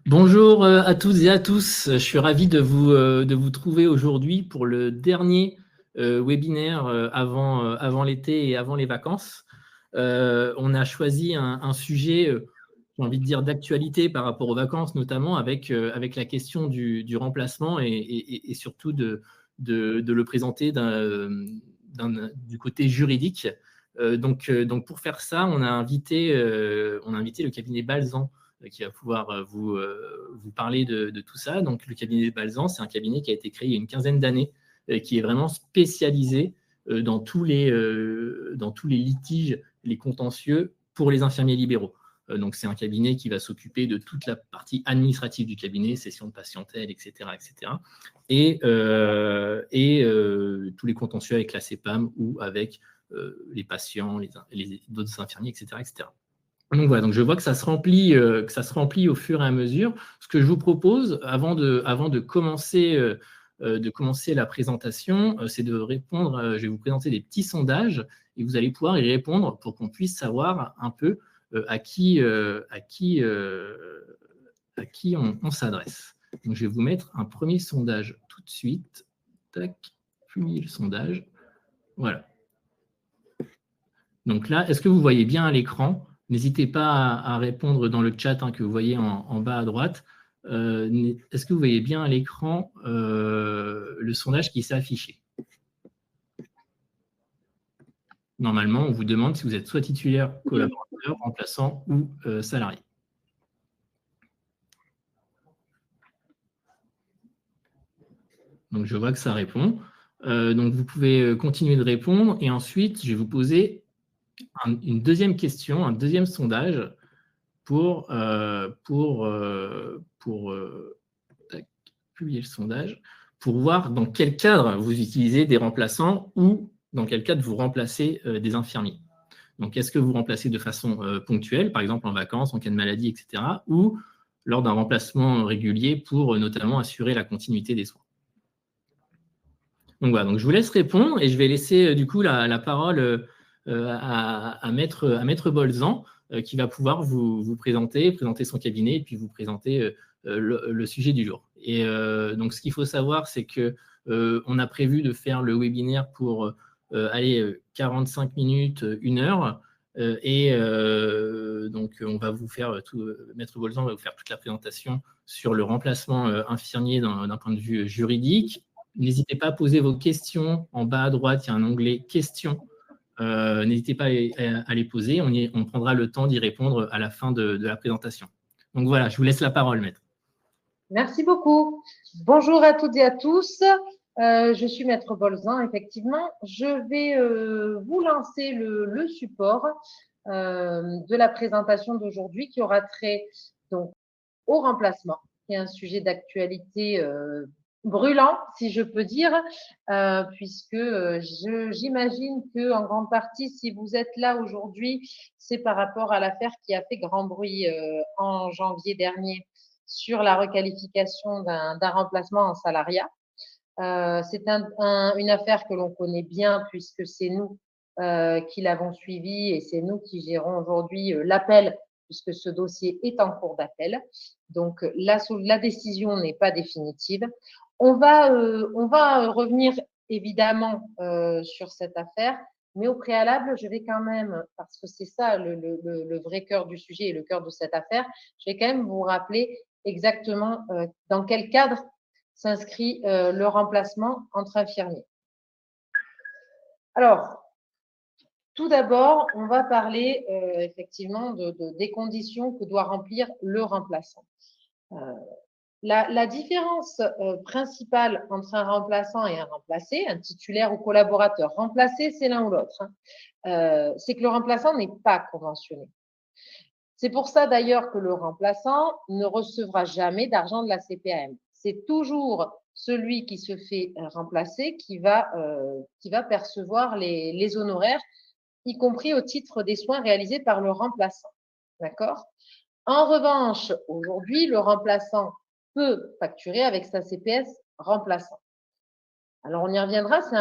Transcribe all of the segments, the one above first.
Bonjour à toutes et à tous. Je suis ravi de vous trouver aujourd'hui pour le dernier webinaire avant l'été et avant les vacances. On a choisi un sujet, j'ai envie de dire, d'actualité par rapport aux vacances, notamment avec la question du remplacement et surtout de le présenter du côté juridique. Donc pour faire ça, on a invité le cabinet Balzan qui va pouvoir vous parler de tout ça. Donc, le cabinet Balzan, c'est un cabinet qui a été créé il y a une quinzaine d'années, qui est vraiment spécialisé dans tous les litiges, les contentieux pour les infirmiers libéraux. Donc, c'est un cabinet qui va s'occuper de toute la partie administrative du cabinet, session de patientèle, etc., etc. Et tous les contentieux avec la CEPAM ou avec les patients, d'autres infirmiers, etc., etc. Donc voilà, donc je vois que ça se remplit au fur et à mesure. Ce que je vous propose, avant de commencer la présentation, c'est de répondre. Je vais vous présenter des petits sondages et vous allez pouvoir y répondre pour qu'on puisse savoir un peu à qui on s'adresse. Donc je vais vous mettre un premier sondage tout de suite. Tac, publier le sondage. Voilà. Donc là, est-ce que vous voyez bien à l'écran? N'hésitez pas à répondre dans le chat que vous voyez en bas à droite. Est-ce que vous voyez bien à l'écran le sondage qui s'est affiché? Normalement, on vous demande si vous êtes soit titulaire, collaborateur, remplaçant ou salarié. Donc, je vois que ça répond. Donc, vous pouvez continuer de répondre. Et ensuite, je vais vous poser une deuxième question, un deuxième sondage pour publier le sondage, pour voir dans quel cadre vous utilisez des remplaçants ou dans quel cadre vous remplacez des infirmiers. Donc, est-ce que vous remplacez de façon ponctuelle, par exemple en vacances, en cas de maladie, etc., ou lors d'un remplacement régulier pour notamment assurer la continuité des soins? Donc voilà, donc je vous laisse répondre et je vais laisser du coup la parole à Maître Bolzan qui va pouvoir vous présenter son cabinet et puis vous présenter le sujet du jour. Et donc ce qu'il faut savoir, c'est que on a prévu de faire le webinaire pour 45 minutes, 1 heure. Donc on va vous faire Maître Bolzan va vous faire toute la présentation sur le remplacement infirmier d'un point de vue juridique. N'hésitez pas à poser vos questions. En bas à droite, il y a un onglet questions. N'hésitez pas à les poser. On prendra le temps d'y répondre à la fin de la présentation. Donc voilà, je vous laisse la parole, Maître. Merci beaucoup. Bonjour à toutes et à tous. Je suis Maître Bolzan, effectivement. Je vais vous lancer le support de la présentation d'aujourd'hui qui aura trait donc, au remplacement, qui est un sujet d'actualité brûlant, si je peux dire, puisque j'imagine que en grande partie, si vous êtes là aujourd'hui, c'est par rapport à l'affaire qui a fait grand bruit en janvier dernier sur la requalification d'un remplacement en salariat. C'est une affaire que l'on connaît bien puisque c'est nous qui l'avons suivie et c'est nous qui gérons aujourd'hui l'appel puisque ce dossier est en cours d'appel. Donc, la décision n'est pas définitive. On va revenir évidemment sur cette affaire, mais au préalable, je vais quand même, parce que c'est ça le vrai cœur du sujet et le cœur de cette affaire, je vais quand même vous rappeler exactement dans quel cadre s'inscrit le remplacement entre infirmiers. Alors, tout d'abord, on va parler effectivement des conditions que doit remplir le remplaçant. La différence principale entre un remplaçant et un remplacé, un titulaire ou collaborateur, remplacé, c'est l'un ou l'autre, c'est que le remplaçant n'est pas conventionné. C'est pour ça d'ailleurs que le remplaçant ne recevra jamais d'argent de la CPAM. C'est toujours celui qui se fait remplacer qui va percevoir les honoraires, y compris au titre des soins réalisés par le remplaçant. D'accord? En revanche, aujourd'hui, le remplaçant peut facturer avec sa CPS remplaçant. Alors, on y reviendra, c'est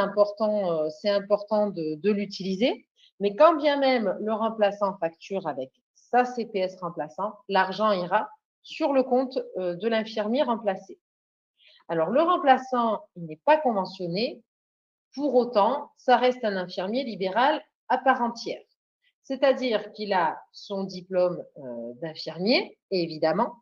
important de l'utiliser, mais quand bien même le remplaçant facture avec sa CPS remplaçant, l'argent ira sur le compte de l'infirmier remplacé. Alors, le remplaçant, il n'est pas conventionné. Pour autant, ça reste un infirmier libéral à part entière. C'est-à-dire qu'il a son diplôme d'infirmier, évidemment.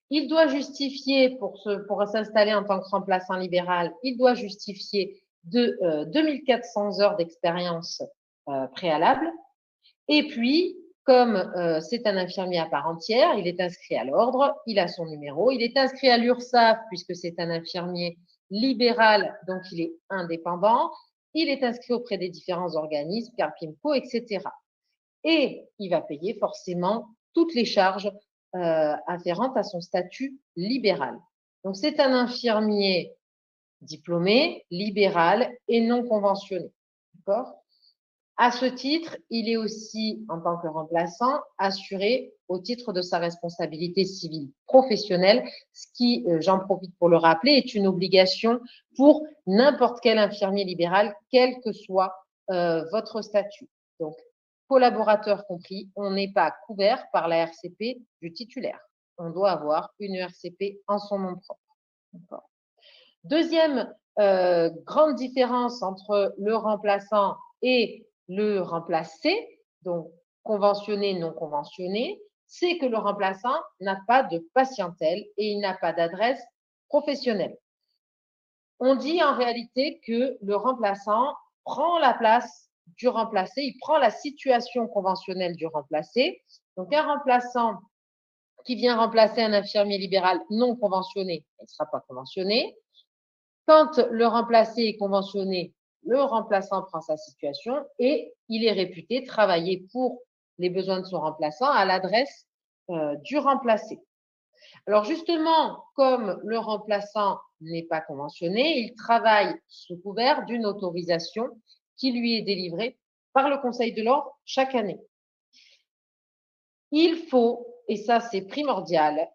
Il doit justifier, pour s'installer en tant que remplaçant libéral, il doit justifier de 2400 heures d'expérience préalable. Et puis, comme c'est un infirmier à part entière, il est inscrit à l'ordre, il a son numéro, il est inscrit à l'URSSAF puisque c'est un infirmier libéral, donc il est indépendant, il est inscrit auprès des différents organismes, Carpimco, etc. Et il va payer forcément toutes les charges afférentes à son statut libéral. Donc, c'est un infirmier diplômé, libéral et non conventionné. D'accord ? À ce titre, il est aussi, en tant que remplaçant, assuré au titre de sa responsabilité civile professionnelle, ce qui, j'en profite pour le rappeler, est une obligation pour n'importe quel infirmier libéral, quel que soit votre statut. Donc, collaborateur compris, on n'est pas couvert par la RCP du titulaire. On doit avoir une RCP en son nom propre. Deuxième grande différence entre le remplaçant et le remplacé, donc conventionné, non conventionné, c'est que le remplaçant n'a pas de patientèle et il n'a pas d'adresse professionnelle. On dit en réalité que le remplaçant prend la place du remplacé, il prend la situation conventionnelle du remplacé. Donc, un remplaçant qui vient remplacer un infirmier libéral non conventionné, il ne sera pas conventionné. Quand le remplacé est conventionné, le remplaçant prend sa situation et il est réputé travailler pour les besoins de son remplaçant à l'adresse du remplacé. Alors justement, comme le remplaçant n'est pas conventionné, il travaille sous couvert d'une autorisation qui lui est délivrée par le Conseil de l'ordre chaque année. Il faut, et ça c'est primordial,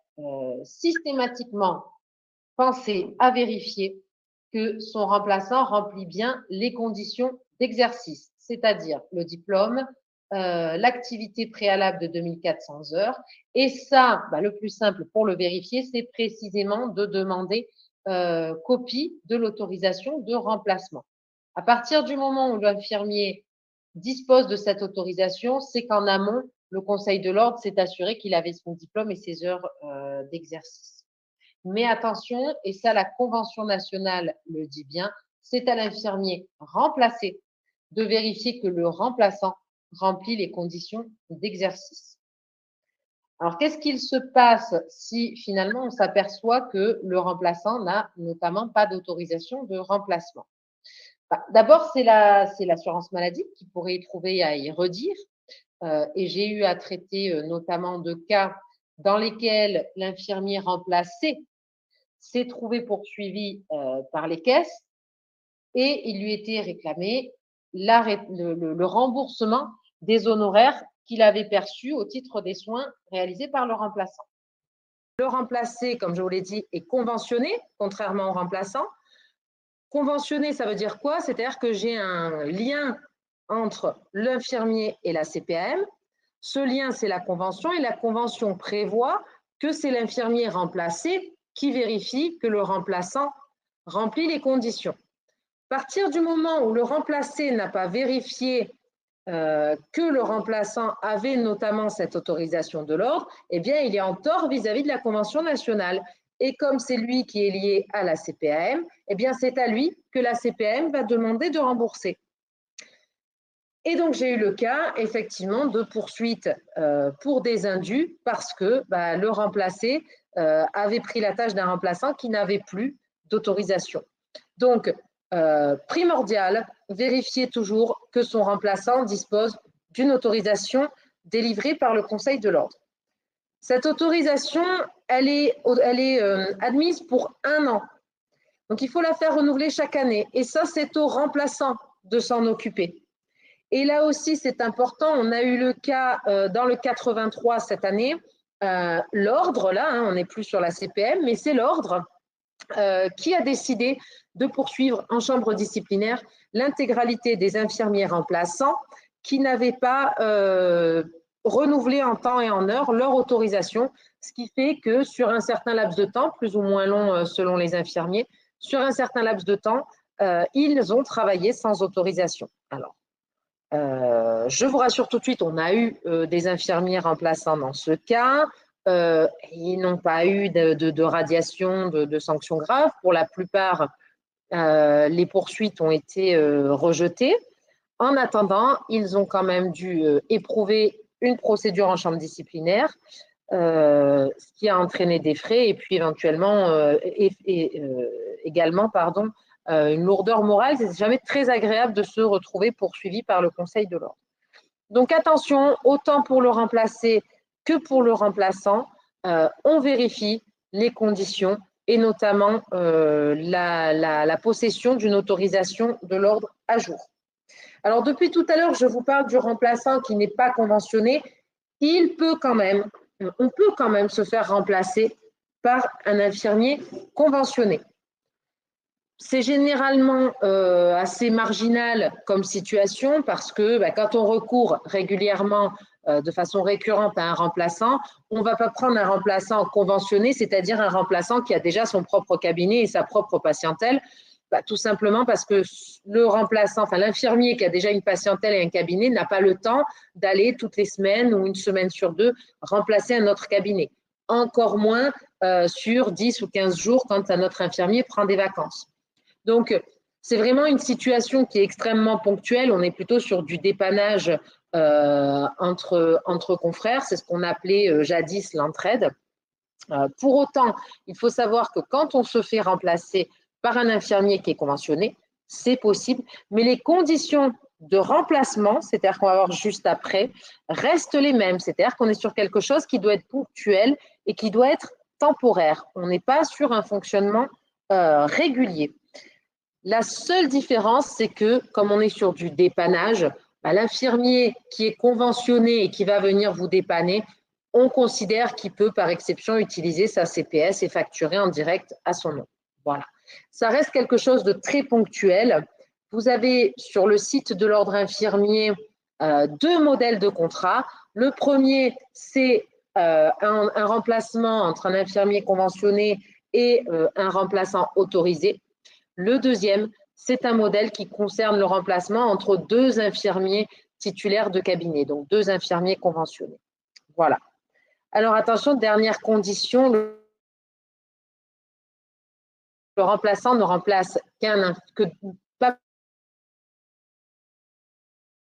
systématiquement penser à vérifier que son remplaçant remplit bien les conditions d'exercice, c'est-à-dire le diplôme, l'activité préalable de 2400 heures. Et ça, le plus simple pour le vérifier, c'est précisément de demander copie de l'autorisation de remplacement. À partir du moment où l'infirmier dispose de cette autorisation, c'est qu'en amont, le Conseil de l'ordre s'est assuré qu'il avait son diplôme et ses heures d'exercice. Mais attention, et ça la Convention nationale le dit bien, c'est à l'infirmier remplacé de vérifier que le remplaçant remplit les conditions d'exercice. Alors, qu'est-ce qu'il se passe si finalement on s'aperçoit que le remplaçant n'a notamment pas d'autorisation de remplacement? D'abord, c'est l'assurance maladie qui pourrait y trouver à y redire. Et j'ai eu à traiter notamment de cas dans lesquels l'infirmier remplacé s'est trouvé poursuivi par les caisses et il lui était réclamé le remboursement des honoraires qu'il avait perçus au titre des soins réalisés par le remplaçant. Le remplacé, comme je vous l'ai dit, est conventionné, contrairement au remplaçant. Conventionné, ça veut dire quoi? C'est-à-dire que j'ai un lien entre l'infirmier et la CPAM. Ce lien, c'est la convention et la convention prévoit que c'est l'infirmier remplacé qui vérifie que le remplaçant remplit les conditions. À partir du moment où le remplacé n'a pas vérifié que le remplaçant avait notamment cette autorisation de l'ordre, eh bien, il est en tort vis-à-vis de la Convention nationale. Et comme c'est lui qui est lié à la CPAM, eh bien, c'est à lui que la CPAM va demander de rembourser. Et donc, j'ai eu le cas, effectivement, de poursuite pour des indus parce que le remplacé avait pris la tâche d'un remplaçant qui n'avait plus d'autorisation. Donc, primordial, vérifier toujours que son remplaçant dispose d'une autorisation délivrée par le Conseil de l'ordre. Cette autorisation, elle est admise pour 1 an. Donc, il faut la faire renouveler chaque année. Et ça, c'est au remplaçant de s'en occuper. Et là aussi, c'est important, on a eu le cas dans le 83 cette année, l'ordre, là, on n'est plus sur la CPM, mais c'est l'ordre qui a décidé de poursuivre en chambre disciplinaire l'intégralité des infirmiers remplaçants qui n'avaient pas renouveler en temps et en heure leur autorisation, ce qui fait que sur un certain laps de temps, plus ou moins long selon les infirmiers, sur un certain laps de temps, ils ont travaillé sans autorisation. Alors, je vous rassure tout de suite, on a eu des infirmiers remplaçants dans ce cas. Ils n'ont pas eu de radiation, de sanctions graves. Pour la plupart, les poursuites ont été rejetées. En attendant, ils ont quand même dû éprouver une procédure en chambre disciplinaire, ce qui a entraîné des frais et puis éventuellement également une lourdeur morale. C'est jamais très agréable de se retrouver poursuivi par le Conseil de l'ordre. Donc attention, autant pour le remplacé que pour le remplaçant, on vérifie les conditions et notamment la possession d'une autorisation de l'ordre à jour. Alors depuis tout à l'heure, je vous parle du remplaçant qui n'est pas conventionné. On peut quand même se faire remplacer par un infirmier conventionné. C'est généralement assez marginal comme situation parce que quand on recourt régulièrement de façon récurrente à un remplaçant, on ne va pas prendre un remplaçant conventionné, c'est-à-dire un remplaçant qui a déjà son propre cabinet et sa propre patientèle, tout simplement parce que le remplaçant, enfin l'infirmier qui a déjà une patientèle et un cabinet n'a pas le temps d'aller toutes les semaines ou une semaine sur deux remplacer un autre cabinet. Encore moins sur 10 ou 15 jours quand un autre infirmier prend des vacances. Donc, c'est vraiment une situation qui est extrêmement ponctuelle. On est plutôt sur du dépannage entre confrères. C'est ce qu'on appelait jadis l'entraide. Pour autant, il faut savoir que quand on se fait remplacer par un infirmier qui est conventionné, c'est possible, mais les conditions de remplacement, c'est-à-dire qu'on va voir juste après, restent les mêmes. C'est-à-dire qu'on est sur quelque chose qui doit être ponctuel et qui doit être temporaire. On n'est pas sur un fonctionnement régulier. La seule différence, c'est que comme on est sur du dépannage, l'infirmier qui est conventionné et qui va venir vous dépanner, on considère qu'il peut par exception utiliser sa CPS et facturer en direct à son nom. Voilà. Ça reste quelque chose de très ponctuel. Vous avez sur le site de l'ordre infirmier deux modèles de contrat. Le premier, c'est un remplacement entre un infirmier conventionné et un remplaçant autorisé. Le deuxième, c'est un modèle qui concerne le remplacement entre deux infirmiers titulaires de cabinet, donc deux infirmiers conventionnés. Voilà. Alors attention, dernière condition, le remplaçant ne remplace pas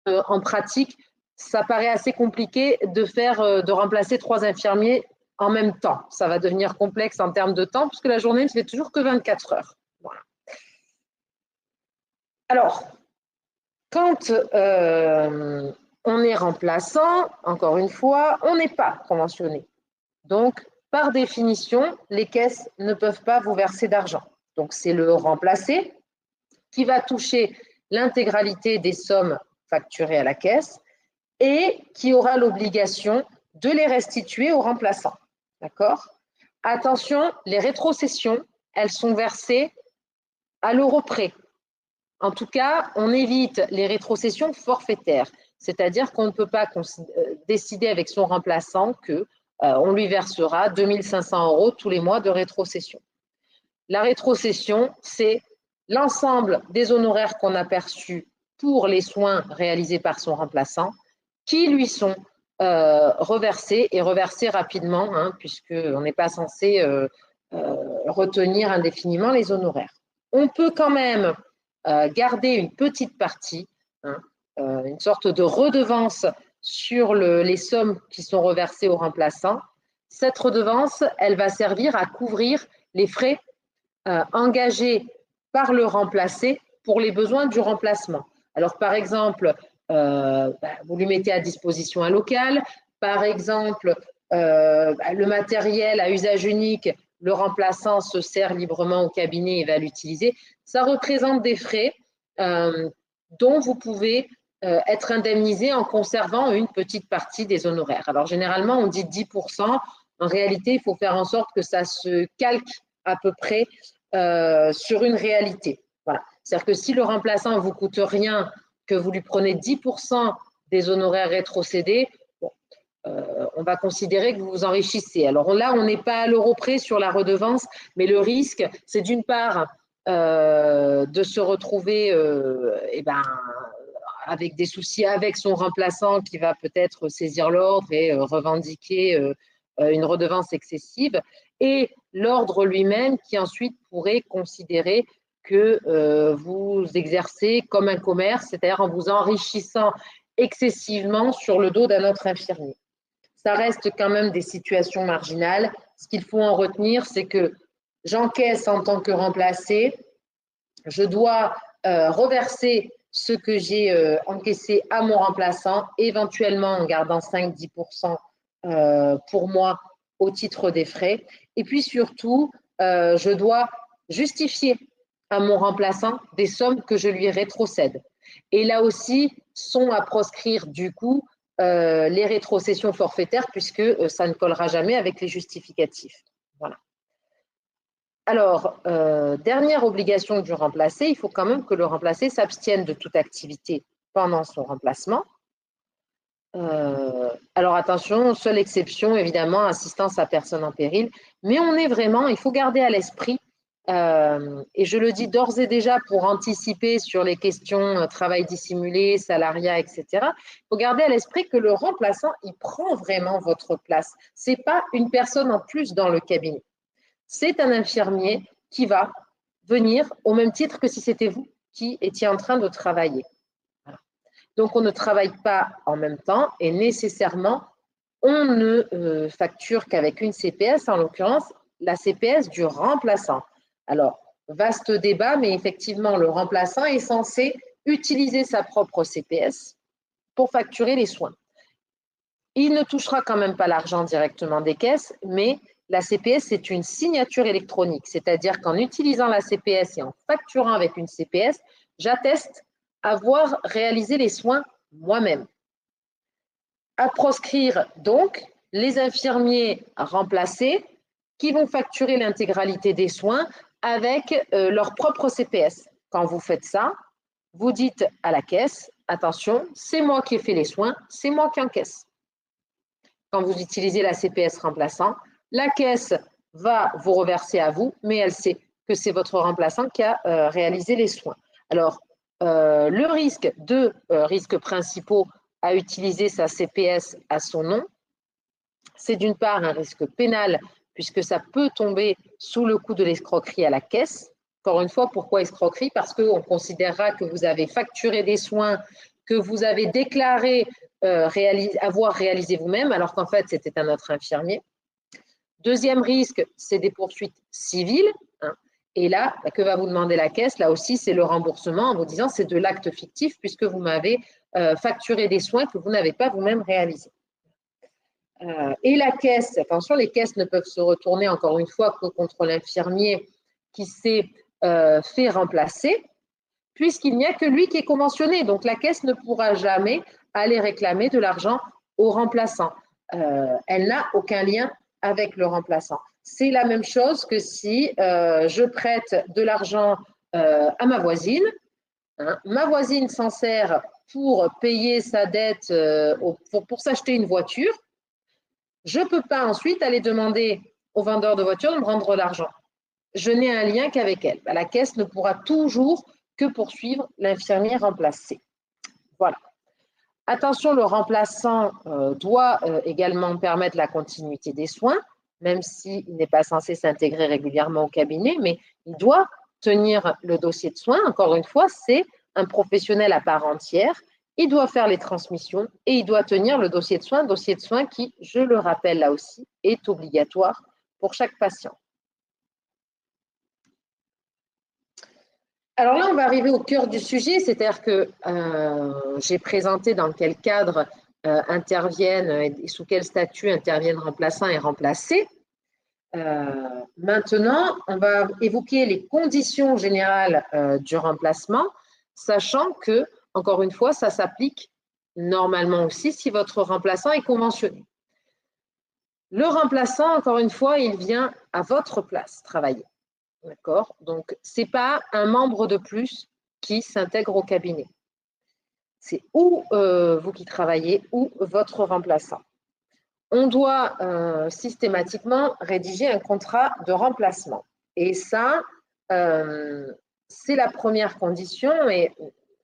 en pratique, ça paraît assez compliqué de remplacer trois infirmiers en même temps. Ça va devenir complexe en termes de temps, puisque la journée ne fait toujours que 24 heures. Voilà. Alors, quand on est remplaçant, encore une fois, on n'est pas conventionné. Donc, par définition, les caisses ne peuvent pas vous verser d'argent. Donc, c'est le remplacé qui va toucher l'intégralité des sommes facturées à la caisse et qui aura l'obligation de les restituer au remplaçant. D'accord ? Attention, les rétrocessions, elles sont versées à l'euro près. En tout cas, on évite les rétrocessions forfaitaires, c'est-à-dire qu'on ne peut pas décider avec son remplaçant qu'on lui versera 2 500 € tous les mois de rétrocession. La rétrocession, c'est l'ensemble des honoraires qu'on a perçus pour les soins réalisés par son remplaçant qui lui sont reversés et reversés rapidement, puisqu'on n'est pas censé retenir indéfiniment les honoraires. On peut quand même garder une petite partie, une sorte de redevance sur les sommes qui sont reversées au remplaçant. Cette redevance, elle va servir à couvrir les frais engagés par le remplacé pour les besoins du remplacement. Alors, par exemple, vous lui mettez à disposition un local, par exemple, le matériel à usage unique, le remplaçant se sert librement au cabinet et va l'utiliser. Ça représente des frais dont vous pouvez être indemnisé en conservant une petite partie des honoraires. Alors, généralement, on dit 10%. En réalité, il faut faire en sorte que ça se calque à peu près sur une réalité. Voilà. C'est-à-dire que si le remplaçant ne vous coûte rien, que vous lui prenez 10% des honoraires rétrocédés, bon, on va considérer que vous vous enrichissez. Alors là, on n'est pas à l'euro près sur la redevance, mais le risque, c'est d'une part de se retrouver avec des soucis avec son remplaçant qui va peut-être saisir l'ordre et revendiquer une redevance excessive, et l'ordre lui-même qui ensuite pourrait considérer que vous exercez comme un commerce, c'est-à-dire en vous enrichissant excessivement sur le dos d'un autre infirmier. Ça reste quand même des situations marginales. Ce qu'il faut en retenir, c'est que j'encaisse en tant que remplacé, je dois reverser ce que j'ai encaissé à mon remplaçant, éventuellement en gardant 5-10% pour moi au titre des frais. Et puis surtout, je dois justifier à mon remplaçant des sommes que je lui rétrocède. Et là aussi, sont à proscrire du coup les rétrocessions forfaitaires, puisque ça ne collera jamais avec les justificatifs. Voilà. Alors, dernière obligation du remplacé, il faut quand même que le remplacé s'abstienne de toute activité pendant son remplacement. Alors attention, seule exception, évidemment, assistance à personne en péril, mais on est vraiment, il faut garder à l'esprit, et je le dis d'ores et déjà pour anticiper sur les questions travail dissimulé, salariat, etc., il faut garder à l'esprit que le remplaçant, il prend vraiment votre place. Ce n'est pas une personne en plus dans le cabinet. C'est un infirmier qui va venir au même titre que si c'était vous qui étiez en train de travailler. Voilà. Donc, on ne travaille pas en même temps et nécessairement, on ne facture qu'avec une CPS, en l'occurrence, la CPS du remplaçant. Alors, vaste débat, mais effectivement, le remplaçant est censé utiliser sa propre CPS pour facturer les soins. Il ne touchera quand même pas l'argent directement des caisses, mais la CPS, c'est une signature électronique, c'est-à-dire qu'en utilisant la CPS et en facturant avec une CPS, j'atteste avoir réalisé les soins moi-même. À proscrire donc les infirmiers remplacés qui vont facturer l'intégralité des soins avec leur propre CPS. Quand vous faites ça, vous dites à la caisse, attention, c'est moi qui ai fait les soins, c'est moi qui encaisse. Quand vous utilisez la CPS remplaçant, la caisse va vous reverser à vous, mais elle sait que c'est votre remplaçant qui a réalisé les soins. Alors, le risque, deux risques principaux à utiliser sa CPS à son nom, c'est d'une part un risque pénal, puisque ça peut tomber sous le coup de l'escroquerie à la caisse. Encore une fois, pourquoi escroquerie? Parce qu'on considérera que vous avez facturé des soins que vous avez déclaré avoir réalisé vous-même, alors qu'en fait, c'était un autre infirmier. Deuxième risque, c'est des poursuites civiles. Hein. Et là, que va vous demander la caisse? Là aussi, c'est le remboursement en vous disant c'est de l'acte fictif puisque vous m'avez facturé des soins que vous n'avez pas vous-même réalisés. Et la caisse, attention, les caisses ne peuvent se retourner encore une fois que contre l'infirmier qui s'est fait remplacer, puisqu'il n'y a que lui qui est conventionné. Donc, la caisse ne pourra jamais aller réclamer de l'argent au remplaçant. Elle n'a aucun lien avec le remplaçant. C'est la même chose que si je prête de l'argent à ma voisine. Hein, ma voisine s'en sert pour payer sa dette, pour s'acheter une voiture. Je ne peux pas ensuite aller demander au vendeur de voiture de me rendre l'argent. Je n'ai un lien qu'avec elle. La caisse ne pourra toujours que poursuivre l'infirmier remplacé. Voilà. Attention, le remplaçant doit également permettre la continuité des soins, même s'il n'est pas censé s'intégrer régulièrement au cabinet, mais il doit tenir le dossier de soins. Encore une fois, c'est un professionnel à part entière. Il doit faire les transmissions et il doit tenir le dossier de soins qui, je le rappelle là aussi, est obligatoire pour chaque patient. Alors là, on va arriver au cœur du sujet, c'est-à-dire que j'ai présenté dans quel cadre interviennent et sous quel statut interviennent remplaçants et remplacés. Maintenant, on va évoquer les conditions générales du remplacement, sachant que, encore une fois, ça s'applique normalement aussi si votre remplaçant est conventionné. Le remplaçant, encore une fois, il vient à votre place travailler. D'accord? Donc, ce n'est pas un membre de plus qui s'intègre au cabinet. C'est ou vous qui travaillez ou votre remplaçant. on doit systématiquement rédiger un contrat de remplacement. Et ça, c'est la première condition et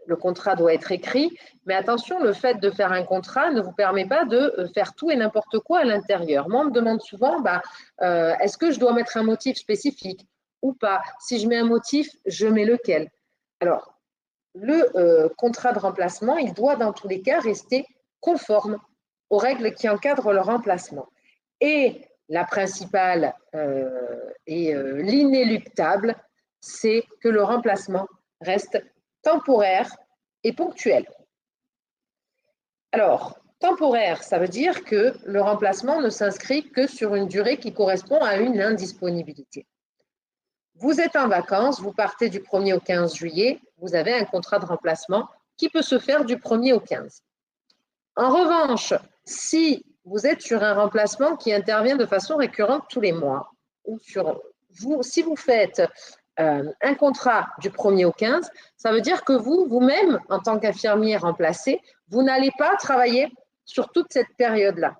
le contrat doit être écrit. Mais attention, le fait de faire un contrat ne vous permet pas de faire tout et n'importe quoi à l'intérieur. Moi, on me demande souvent, est-ce que je dois mettre un motif spécifique ou pas? Si je mets un motif, je mets lequel? Alors, le contrat de remplacement, il doit dans tous les cas rester conforme aux règles qui encadrent le remplacement. Et la principale et l'inéluctable, c'est que le remplacement reste temporaire et ponctuel. Alors, temporaire, ça veut dire que le remplacement ne s'inscrit que sur une durée qui correspond à une indisponibilité. Vous êtes en vacances, vous partez du 1er au 15 juillet, vous avez un contrat de remplacement qui peut se faire du 1er au 15. En revanche, si vous êtes sur un remplacement qui intervient de façon récurrente tous les mois, ou si vous faites un contrat du 1er au 15, ça veut dire que vous-même, en tant qu'infirmier remplacé, vous n'allez pas travailler sur toute cette période-là.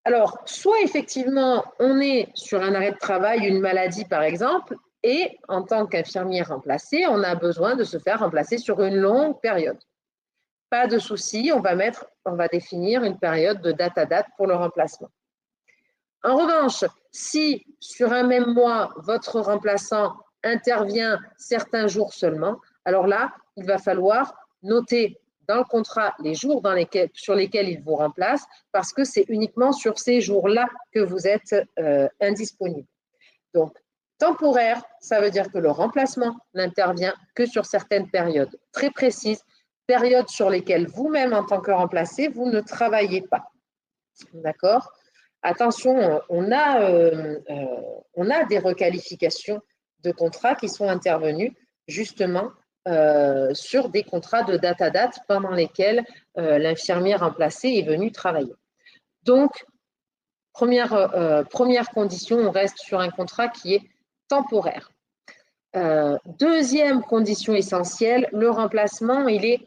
Alors, soit effectivement, on est sur un arrêt de travail, une maladie par exemple, et en tant qu'infirmier remplacé, on a besoin de se faire remplacer sur une longue période. Pas de souci, on va définir une période de date à date pour le remplacement. En revanche, si sur un même mois, votre remplaçant intervient certains jours seulement, alors là, il va falloir noter dans le contrat les jours sur lesquels il vous remplace, parce que c'est uniquement sur ces jours-là que vous êtes indisponible. Donc, temporaire, ça veut dire que le remplacement n'intervient que sur certaines périodes très précises, périodes sur lesquelles vous-même, en tant que remplacé, vous ne travaillez pas. D'accord ? Attention, on a des requalifications de contrats qui sont intervenues justement sur des contrats de date à date pendant lesquels l'infirmier remplacé est venu travailler. Donc, première condition, on reste sur un contrat qui est temporaire. Deuxième condition essentielle, le remplacement, il est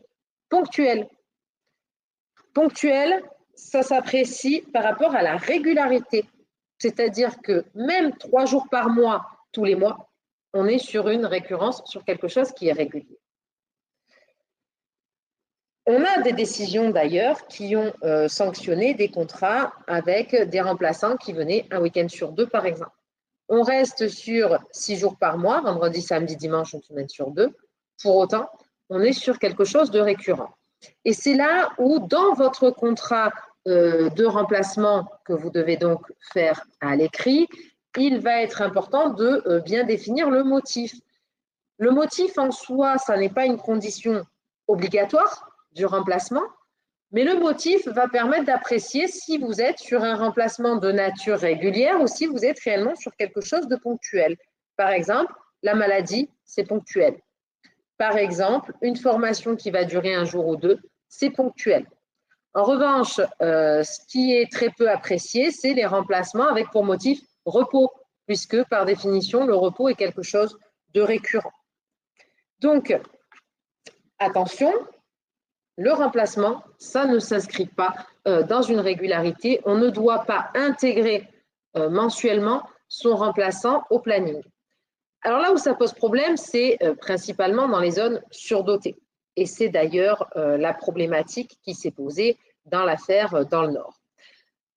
ponctuel. Ponctuel, ça s'apprécie par rapport à la régularité. C'est-à-dire que même 3 jours par mois, tous les mois, on est sur une récurrence, sur quelque chose qui est régulier. On a des décisions d'ailleurs qui ont sanctionné des contrats avec des remplaçants qui venaient un week-end sur 2, par exemple. On reste sur 6 jours par mois, vendredi, samedi, dimanche, une semaine sur 2. Pour autant, on est sur quelque chose de récurrent. Et c'est là où, dans votre contrat de remplacement que vous devez donc faire à l'écrit, il va être important de bien définir le motif. Le motif en soi, ça n'est pas une condition obligatoire du remplacement, mais le motif va permettre d'apprécier si vous êtes sur un remplacement de nature régulière ou si vous êtes réellement sur quelque chose de ponctuel. Par exemple, la maladie, c'est ponctuel. Par exemple, une formation qui va durer 1 jour ou 2, c'est ponctuel. En revanche, ce qui est très peu apprécié, c'est les remplacements avec pour motif repos, puisque par définition, le repos est quelque chose de récurrent. Donc, attention, le remplacement, ça ne s'inscrit pas dans une régularité. On ne doit pas intégrer mensuellement son remplaçant au planning. Alors là où ça pose problème, c'est principalement dans les zones surdotées. Et c'est d'ailleurs la problématique qui s'est posée dans l'affaire dans le Nord.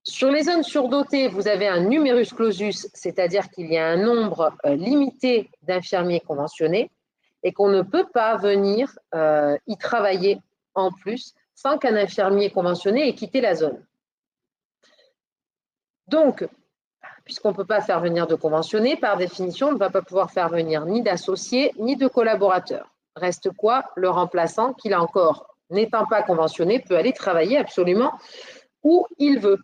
Sur les zones surdotées, vous avez un numerus clausus, c'est-à-dire qu'il y a un nombre limité d'infirmiers conventionnés et qu'on ne peut pas venir y travailler en plus sans qu'un infirmier conventionné ait quitté la zone. Donc, puisqu'on ne peut pas faire venir de conventionnés, par définition, on ne va pas pouvoir faire venir ni d'associés, ni de collaborateurs. Reste quoi? Le remplaçant, qui là encore, n'étant pas conventionné, peut aller travailler absolument où il veut.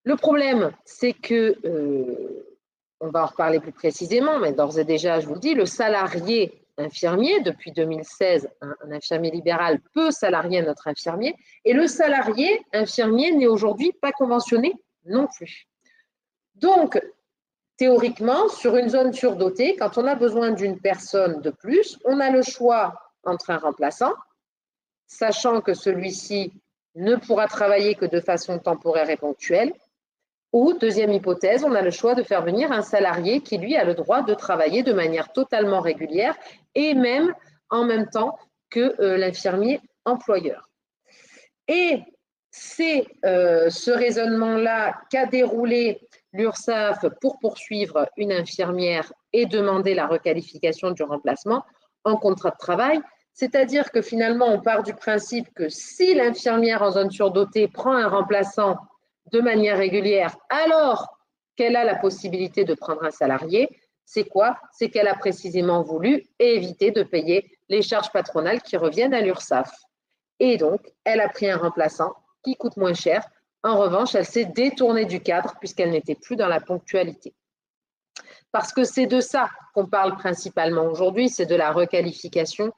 Le problème, c'est que, on va en reparler plus précisément, mais d'ores et déjà, je vous le dis, le salarié infirmier, depuis 2016, un infirmier libéral peut salarier un autre infirmier, et le salarié infirmier n'est aujourd'hui pas conventionné non plus. Donc, théoriquement, sur une zone surdotée, quand on a besoin d'une personne de plus, on a le choix entre un remplaçant, sachant que celui-ci ne pourra travailler que de façon temporaire et ponctuelle. Ou, deuxième hypothèse, on a le choix de faire venir un salarié qui, lui, a le droit de travailler de manière totalement régulière et même en même temps que l'infirmier employeur. Et c'est ce raisonnement-là qu'a déroulé l'URSSAF pour poursuivre une infirmière et demander la requalification du remplacement en contrat de travail. C'est-à-dire que finalement, on part du principe que si l'infirmière en zone surdotée prend un remplaçant de manière régulière, alors qu'elle a la possibilité de prendre un salarié, c'est quoi? C'est qu'elle a précisément voulu éviter de payer les charges patronales qui reviennent à l'URSSAF. Et donc, elle a pris un remplaçant qui coûte moins cher. En revanche, elle s'est détournée du cadre puisqu'elle n'était plus dans la ponctualité. Parce que c'est de ça qu'on parle principalement aujourd'hui, c'est de la requalification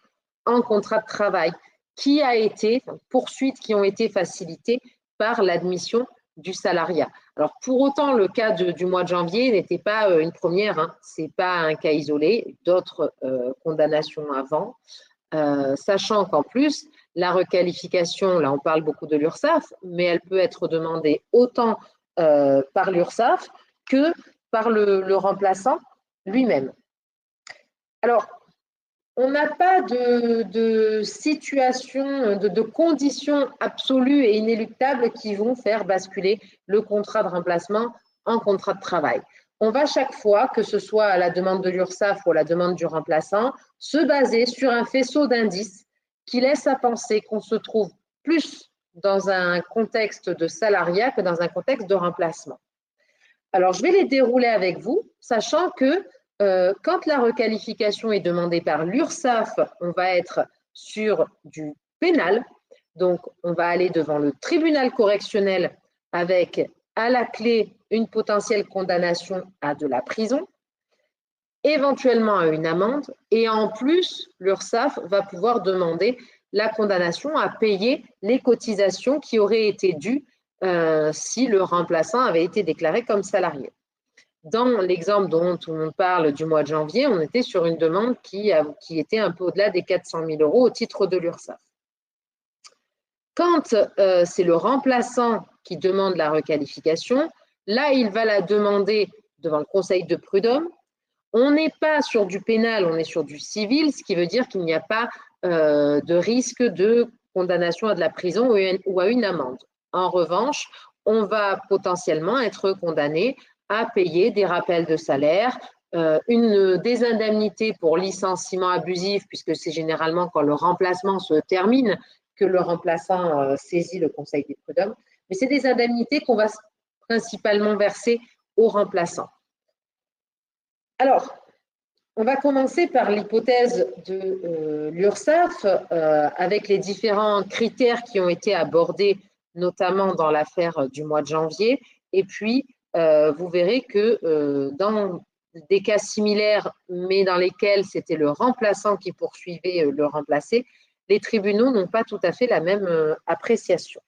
en contrat de travail qui a été, poursuites qui ont été facilitées par l'admission du salariat. Alors, pour autant, le cas du mois de janvier n'était pas une première, hein. Ce n'est pas un cas isolé, d'autres condamnations avant, sachant qu'en plus, la requalification, là on parle beaucoup de l'URSSAF, mais elle peut être demandée autant par l'URSSAF que par le remplaçant lui-même. Alors, on n'a pas de situation, de conditions absolues et inéluctables qui vont faire basculer le contrat de remplacement en contrat de travail. On va chaque fois, que ce soit à la demande de l'URSSAF ou à la demande du remplaçant, se baser sur un faisceau d'indices qui laisse à penser qu'on se trouve plus dans un contexte de salariat que dans un contexte de remplacement. Alors, je vais les dérouler avec vous, sachant que quand la requalification est demandée par l'URSSAF, on va être sur du pénal. Donc, on va aller devant le tribunal correctionnel avec à la clé une potentielle condamnation à de la prison, éventuellement à une amende. Et en plus, l'URSSAF va pouvoir demander la condamnation à payer les cotisations qui auraient été dues si le remplaçant avait été déclaré comme salarié. Dans l'exemple dont on parle du mois de janvier, on était sur une demande qui était un peu au-delà des 400 000 € au titre de l'URSSAF. Quand c'est le remplaçant qui demande la requalification, là, il va la demander devant le conseil de prud'homme. On n'est pas sur du pénal, on est sur du civil, ce qui veut dire qu'il n'y a pas de risque de condamnation à de la prison ou à une amende. En revanche, on va potentiellement être condamné à payer des rappels de salaire, des indemnités pour licenciement abusif, puisque c'est généralement quand le remplacement se termine que le remplaçant saisit le conseil des prud'hommes. Mais c'est des indemnités qu'on va principalement verser aux remplaçants. Alors, on va commencer par l'hypothèse de l'URSSAF avec les différents critères qui ont été abordés, notamment dans l'affaire du mois de janvier. Et puis, vous verrez que dans des cas similaires, mais dans lesquels c'était le remplaçant qui poursuivait le remplacé, les tribunaux n'ont pas tout à fait la même appréciation.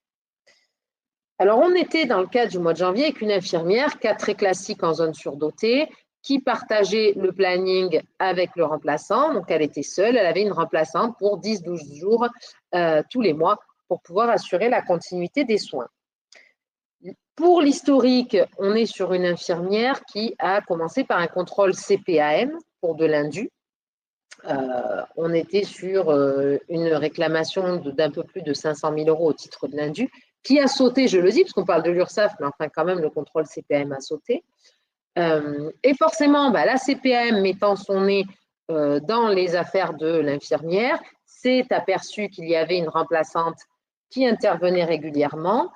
Alors, on était dans le cas du mois de janvier avec une infirmière, cas très classique en zone surdotée, qui partageait le planning avec le remplaçant. Donc, elle était seule, elle avait une remplaçante pour 10-12 jours tous les mois pour pouvoir assurer la continuité des soins. Pour l'historique, on est sur une infirmière qui a commencé par un contrôle CPAM pour de l'indu. On était sur une réclamation d'un peu plus de 500 000 € au titre de l'indu, qui a sauté, je le dis, parce qu'on parle de l'URSSAF, mais enfin quand même le contrôle CPAM a sauté. Et forcément, la CPAM mettant son nez dans les affaires de l'infirmière, s'est aperçu qu'il y avait une remplaçante qui intervenait régulièrement,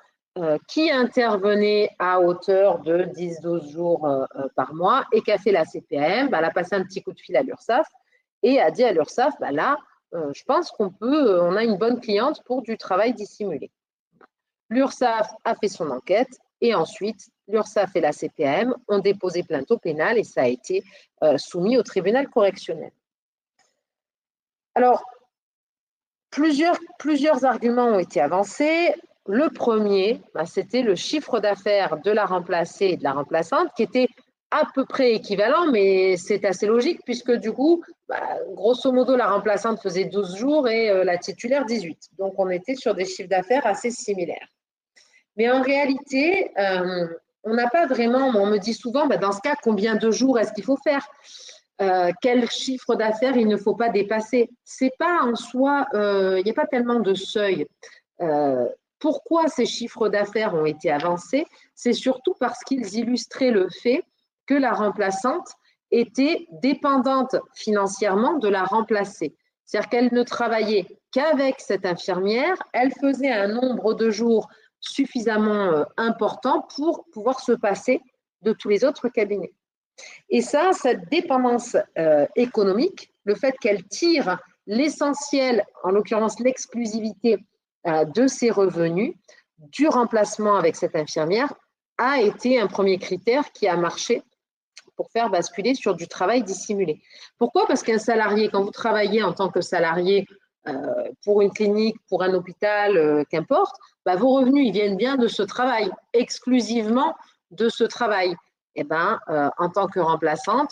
qui intervenait à hauteur de 10-12 jours par mois et qu'a fait la CPAM. Elle a passé un petit coup de fil à l'URSSAF et a dit à l'URSSAF, là, je pense on a une bonne cliente pour du travail dissimulé. L'URSSAF a fait son enquête et ensuite, l'URSSAF et la CPAM ont déposé plainte au pénal et ça a été soumis au tribunal correctionnel. Alors, plusieurs arguments ont été avancés. Le premier, c'était le chiffre d'affaires de la remplacée et de la remplaçante qui était à peu près équivalent, mais c'est assez logique puisque du coup, grosso modo, la remplaçante faisait 12 jours et la titulaire 18. Donc, on était sur des chiffres d'affaires assez similaires. Mais en réalité, on n'a pas vraiment, on me dit souvent, dans ce cas, combien de jours est-ce qu'il faut faire? Quel chiffre d'affaires il ne faut pas dépasser? C'est pas en soi, il n'y a pas tellement de seuil. Pourquoi ces chiffres d'affaires ont été avancés? C'est surtout parce qu'ils illustraient le fait que la remplaçante était dépendante financièrement de la remplacer. C'est-à-dire qu'elle ne travaillait qu'avec cette infirmière, elle faisait un nombre de jours suffisamment important pour pouvoir se passer de tous les autres cabinets. Et ça, cette dépendance économique, le fait qu'elle tire l'essentiel, en l'occurrence l'exclusivité de ses revenus, du remplacement avec cette infirmière, a été un premier critère qui a marché pour faire basculer sur du travail dissimulé. Pourquoi? Parce qu'un salarié, quand vous travaillez en tant que salarié pour une clinique, pour un hôpital, qu'importe, vos revenus, ils viennent bien de ce travail, exclusivement de ce travail. Et en tant que remplaçante,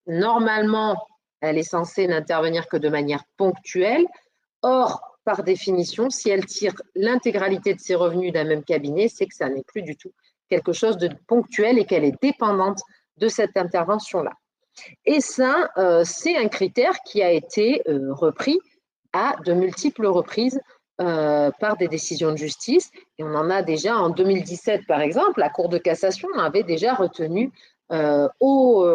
normalement, elle est censée n'intervenir que de manière ponctuelle. Or, par définition, si elle tire l'intégralité de ses revenus d'un même cabinet, c'est que ça n'est plus du tout quelque chose de ponctuel et qu'elle est dépendante de cette intervention-là. Et ça, c'est un critère qui a été repris à de multiples reprises par des décisions de justice. Et on en a déjà en 2017, par exemple, la Cour de cassation avait déjà retenu pour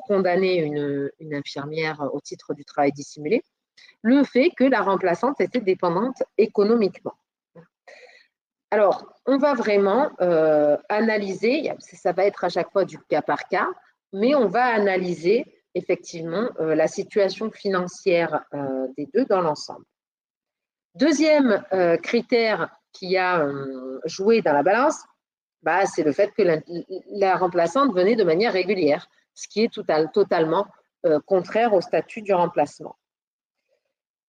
condamner une infirmière au titre du travail dissimulé, le fait que la remplaçante était dépendante économiquement. Alors, on va vraiment analyser, ça va être à chaque fois du cas par cas, mais on va analyser effectivement la situation financière des deux dans l'ensemble. Deuxième critère qui a joué dans la balance, c'est le fait que la remplaçante venait de manière régulière, ce qui est totalement contraire au statut du remplacement.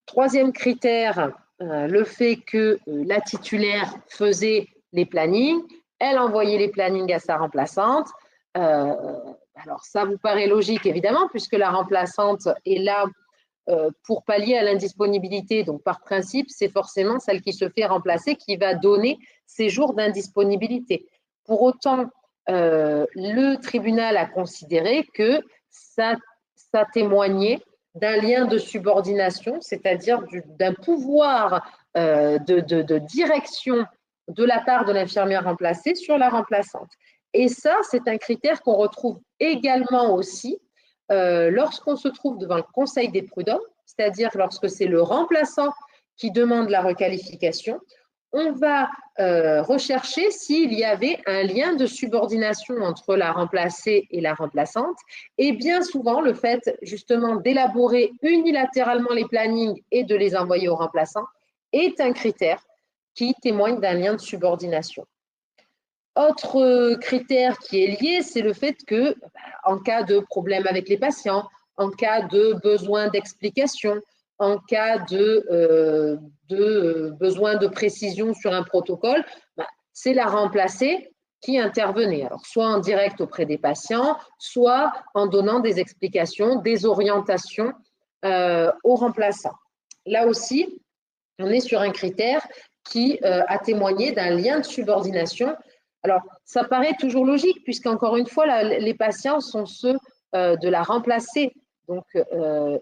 Troisième critère, le fait que la titulaire faisait les plannings, elle envoyait les plannings à sa remplaçante. Alors, ça vous paraît logique, évidemment, puisque la remplaçante est là pour pallier à l'indisponibilité. Donc, par principe, c'est forcément celle qui se fait remplacer qui va donner ses jours d'indisponibilité. Pour autant, le tribunal a considéré que ça témoignait d'un lien de subordination, c'est-à-dire d'un pouvoir de direction de la part de l'infirmière remplacée sur la remplaçante. Et ça, c'est un critère qu'on retrouve également aussi lorsqu'on se trouve devant le Conseil des prud'hommes, c'est-à-dire lorsque c'est le remplaçant qui demande la requalification, on va rechercher s'il y avait un lien de subordination entre la remplacée et la remplaçante. Et bien souvent, le fait justement d'élaborer unilatéralement les plannings et de les envoyer au remplaçant est un critère qui témoigne d'un lien de subordination. Autre critère qui est lié, c'est le fait que, en cas de problème avec les patients, en cas de besoin d'explication, en cas de besoin de précision sur un protocole, c'est la remplacée qui intervenait. Alors, soit en direct auprès des patients, soit en donnant des explications, des orientations aux remplaçants. Là aussi, on est sur un critère qui a témoigné d'un lien de subordination. Alors, ça paraît toujours logique, puisqu'encore une fois, les patients sont ceux de la remplacer. Donc,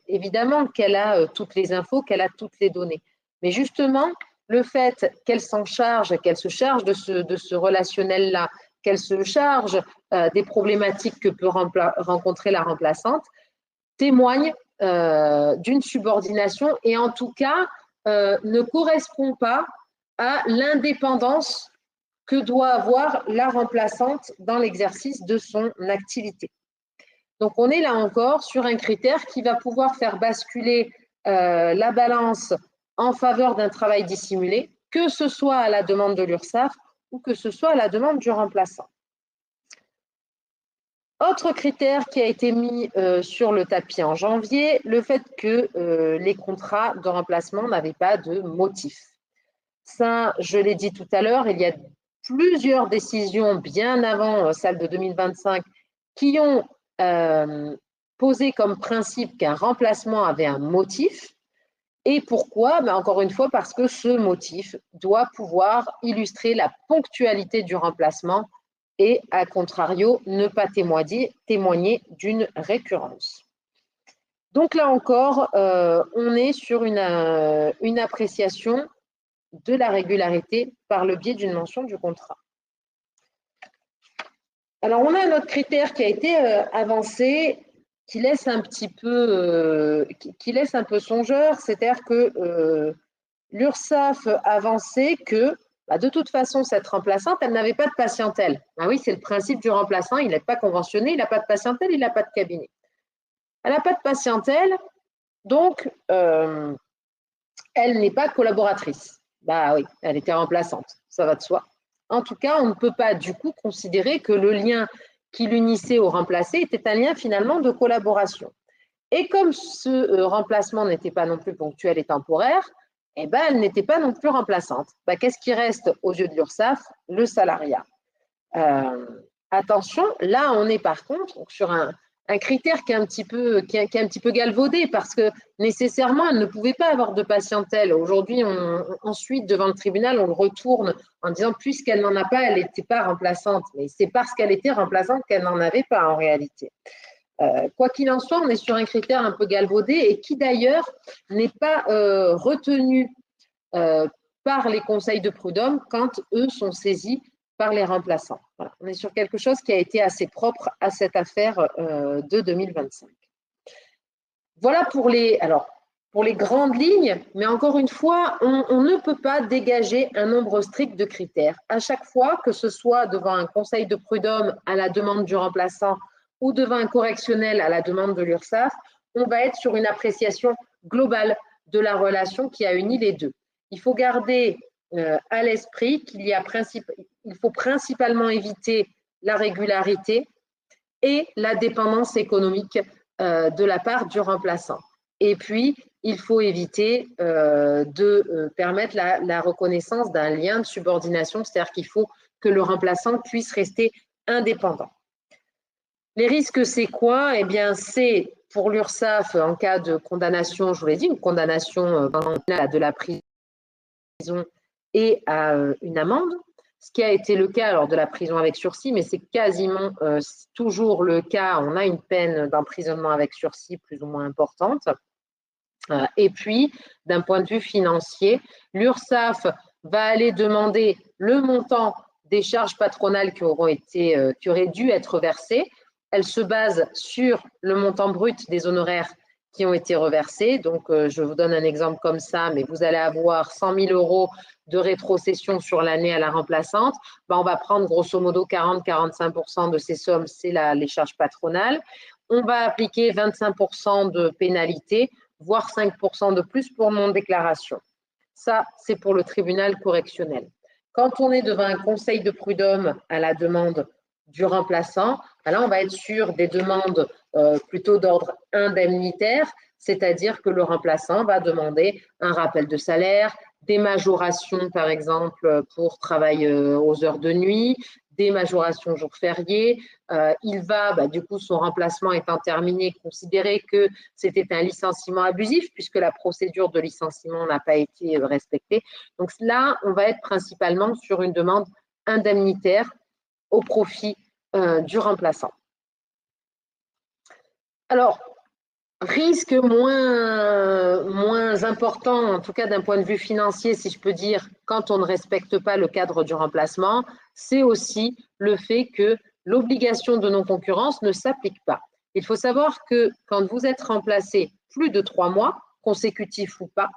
évidemment qu'elle a toutes les infos, qu'elle a toutes les données. Mais justement, le fait qu'elle s'en charge, qu'elle se charge de ce relationnel-là, qu'elle se charge des problématiques que peut rencontrer la remplaçante, témoigne d'une subordination et en tout cas ne correspond pas à l'indépendance que doit avoir la remplaçante dans l'exercice de son activité. Donc, on est là encore sur un critère qui va pouvoir faire basculer la balance en faveur d'un travail dissimulé, que ce soit à la demande de l'URSSAF ou que ce soit à la demande du remplaçant. Autre critère qui a été mis sur le tapis en janvier, le fait que les contrats de remplacement n'avaient pas de motif. Ça, je l'ai dit tout à l'heure, il y a plusieurs décisions bien avant celle de 2025 qui ont posé comme principe qu'un remplacement avait un motif. Et pourquoi? Encore une fois, parce que ce motif doit pouvoir illustrer la ponctualité du remplacement et, à contrario, ne pas témoigner d'une récurrence. Donc là encore, on est sur une appréciation de la régularité par le biais d'une mention du contrat. Alors, on a un autre critère qui a été avancé, qui laisse un petit peu, qui laisse un peu songeur, c'est-à-dire que l'URSSAF avançait que, de toute façon, cette remplaçante, elle n'avait pas de patientèle. Ah oui, c'est le principe du remplaçant, il n'est pas conventionné, il n'a pas de patientèle, il n'a pas de cabinet. Elle n'a pas de patientèle, donc elle n'est pas collaboratrice. Bah oui, elle était remplaçante, ça va de soi. En tout cas, on ne peut pas du coup considérer que le lien qui l'unissait au remplacé était un lien finalement de collaboration. Et comme ce remplacement n'était pas non plus ponctuel et temporaire, eh ben, elle n'était pas non plus remplaçante. Qu'est-ce qui reste aux yeux de l'URSSAF? Le salariat. Attention, là, on est par contre sur un critère qui est un petit peu galvaudé parce que nécessairement, elle ne pouvait pas avoir de patientèle. Aujourd'hui, ensuite, devant le tribunal, on le retourne en disant puisqu'elle n'en a pas, elle n'était pas remplaçante. Mais c'est parce qu'elle était remplaçante qu'elle n'en avait pas en réalité. Quoi qu'il en soit, on est sur un critère un peu galvaudé et qui d'ailleurs n'est pas retenu par les conseils de prud'homme quand eux sont saisis par les remplaçants. Voilà. On est sur quelque chose qui a été assez propre à cette affaire de 2025. Voilà pour les grandes lignes, mais encore une fois, on ne peut pas dégager un nombre strict de critères. À chaque fois, que ce soit devant un conseil de prud'homme à la demande du remplaçant ou devant un correctionnel à la demande de l'URSSAF, on va être sur une appréciation globale de la relation qui a uni les deux. Il faut garder à l'esprit qu'il faut principalement éviter la régularité et la dépendance économique de la part du remplaçant. Et puis, il faut éviter de permettre la reconnaissance d'un lien de subordination, c'est-à-dire qu'il faut que le remplaçant puisse rester indépendant. Les risques, c'est quoi? Eh bien, c'est pour l'URSSAF, en cas de condamnation, je vous l'ai dit, une condamnation de la prison et à une amende, ce qui a été le cas alors de la prison avec sursis, mais c'est quasiment toujours le cas. On a une peine d'emprisonnement avec sursis plus ou moins importante. Et puis, d'un point de vue financier, l'URSSAF va aller demander le montant des charges patronales qui auraient dû être versées. Elle se base sur le montant brut des honoraires qui ont été reversés. Donc, je vous donne un exemple comme ça, mais vous allez avoir 100 000 euros de rétrocession sur l'année à la remplaçante. On va prendre grosso modo 40-45% de ces sommes, c'est les charges patronales. On va appliquer 25% de pénalité, voire 5% de plus pour non-déclaration. Ça, c'est pour le tribunal correctionnel. Quand on est devant un conseil de prud'homme à la demande du remplaçant, là, on va être sur des demandes plutôt d'ordre indemnitaire, c'est-à-dire que le remplaçant va demander un rappel de salaire, des majorations, par exemple, pour travail aux heures de nuit, des majorations jours fériés. Il va, du coup, son remplacement étant terminé, considérer que c'était un licenciement abusif puisque la procédure de licenciement n'a pas été respectée. Donc là, on va être principalement sur une demande indemnitaire au profit du remplaçant. Alors, risque moins important, en tout cas d'un point de vue financier, si je peux dire, quand on ne respecte pas le cadre du remplacement, c'est aussi le fait que l'obligation de non-concurrence ne s'applique pas. Il faut savoir que quand vous êtes remplacé plus de 3 mois, consécutifs ou pas,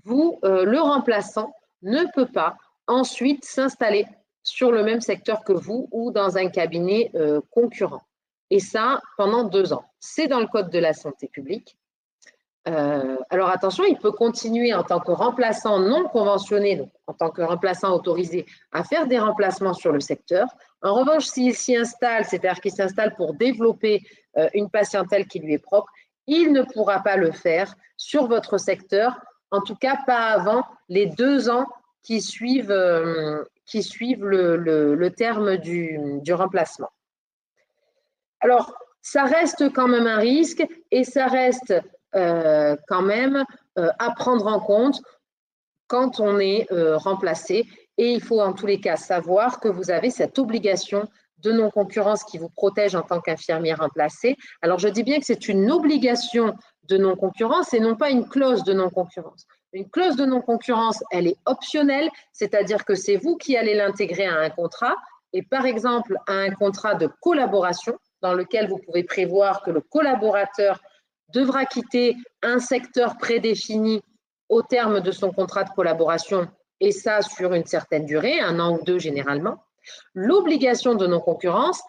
le remplaçant ne peut pas ensuite s'installer sur le même secteur que vous ou dans un cabinet concurrent. Et ça, pendant 2 ans. C'est dans le Code de la santé publique. Alors attention, il peut continuer en tant que remplaçant non conventionné, donc en tant que remplaçant autorisé, à faire des remplacements sur le secteur. En revanche, s'il s'y installe, c'est-à-dire qu'il s'installe pour développer une patientèle qui lui est propre, il ne pourra pas le faire sur votre secteur, en tout cas pas avant les 2 ans qui suivent le terme du remplacement. Alors, ça reste quand même un risque et ça reste quand même à prendre en compte quand on est remplacé. Et il faut en tous les cas savoir que vous avez cette obligation de non-concurrence qui vous protège en tant qu'infirmier remplacé. Alors, je dis bien que c'est une obligation de non-concurrence et non pas une clause de non-concurrence. Une clause de non-concurrence, elle est optionnelle, c'est-à-dire que c'est vous qui allez l'intégrer à un contrat et par exemple à un contrat de collaboration dans lequel vous pouvez prévoir que le collaborateur devra quitter un secteur prédéfini au terme de son contrat de collaboration et ça sur une certaine durée, 1 an ou 2 généralement. L'obligation de non-concurrence,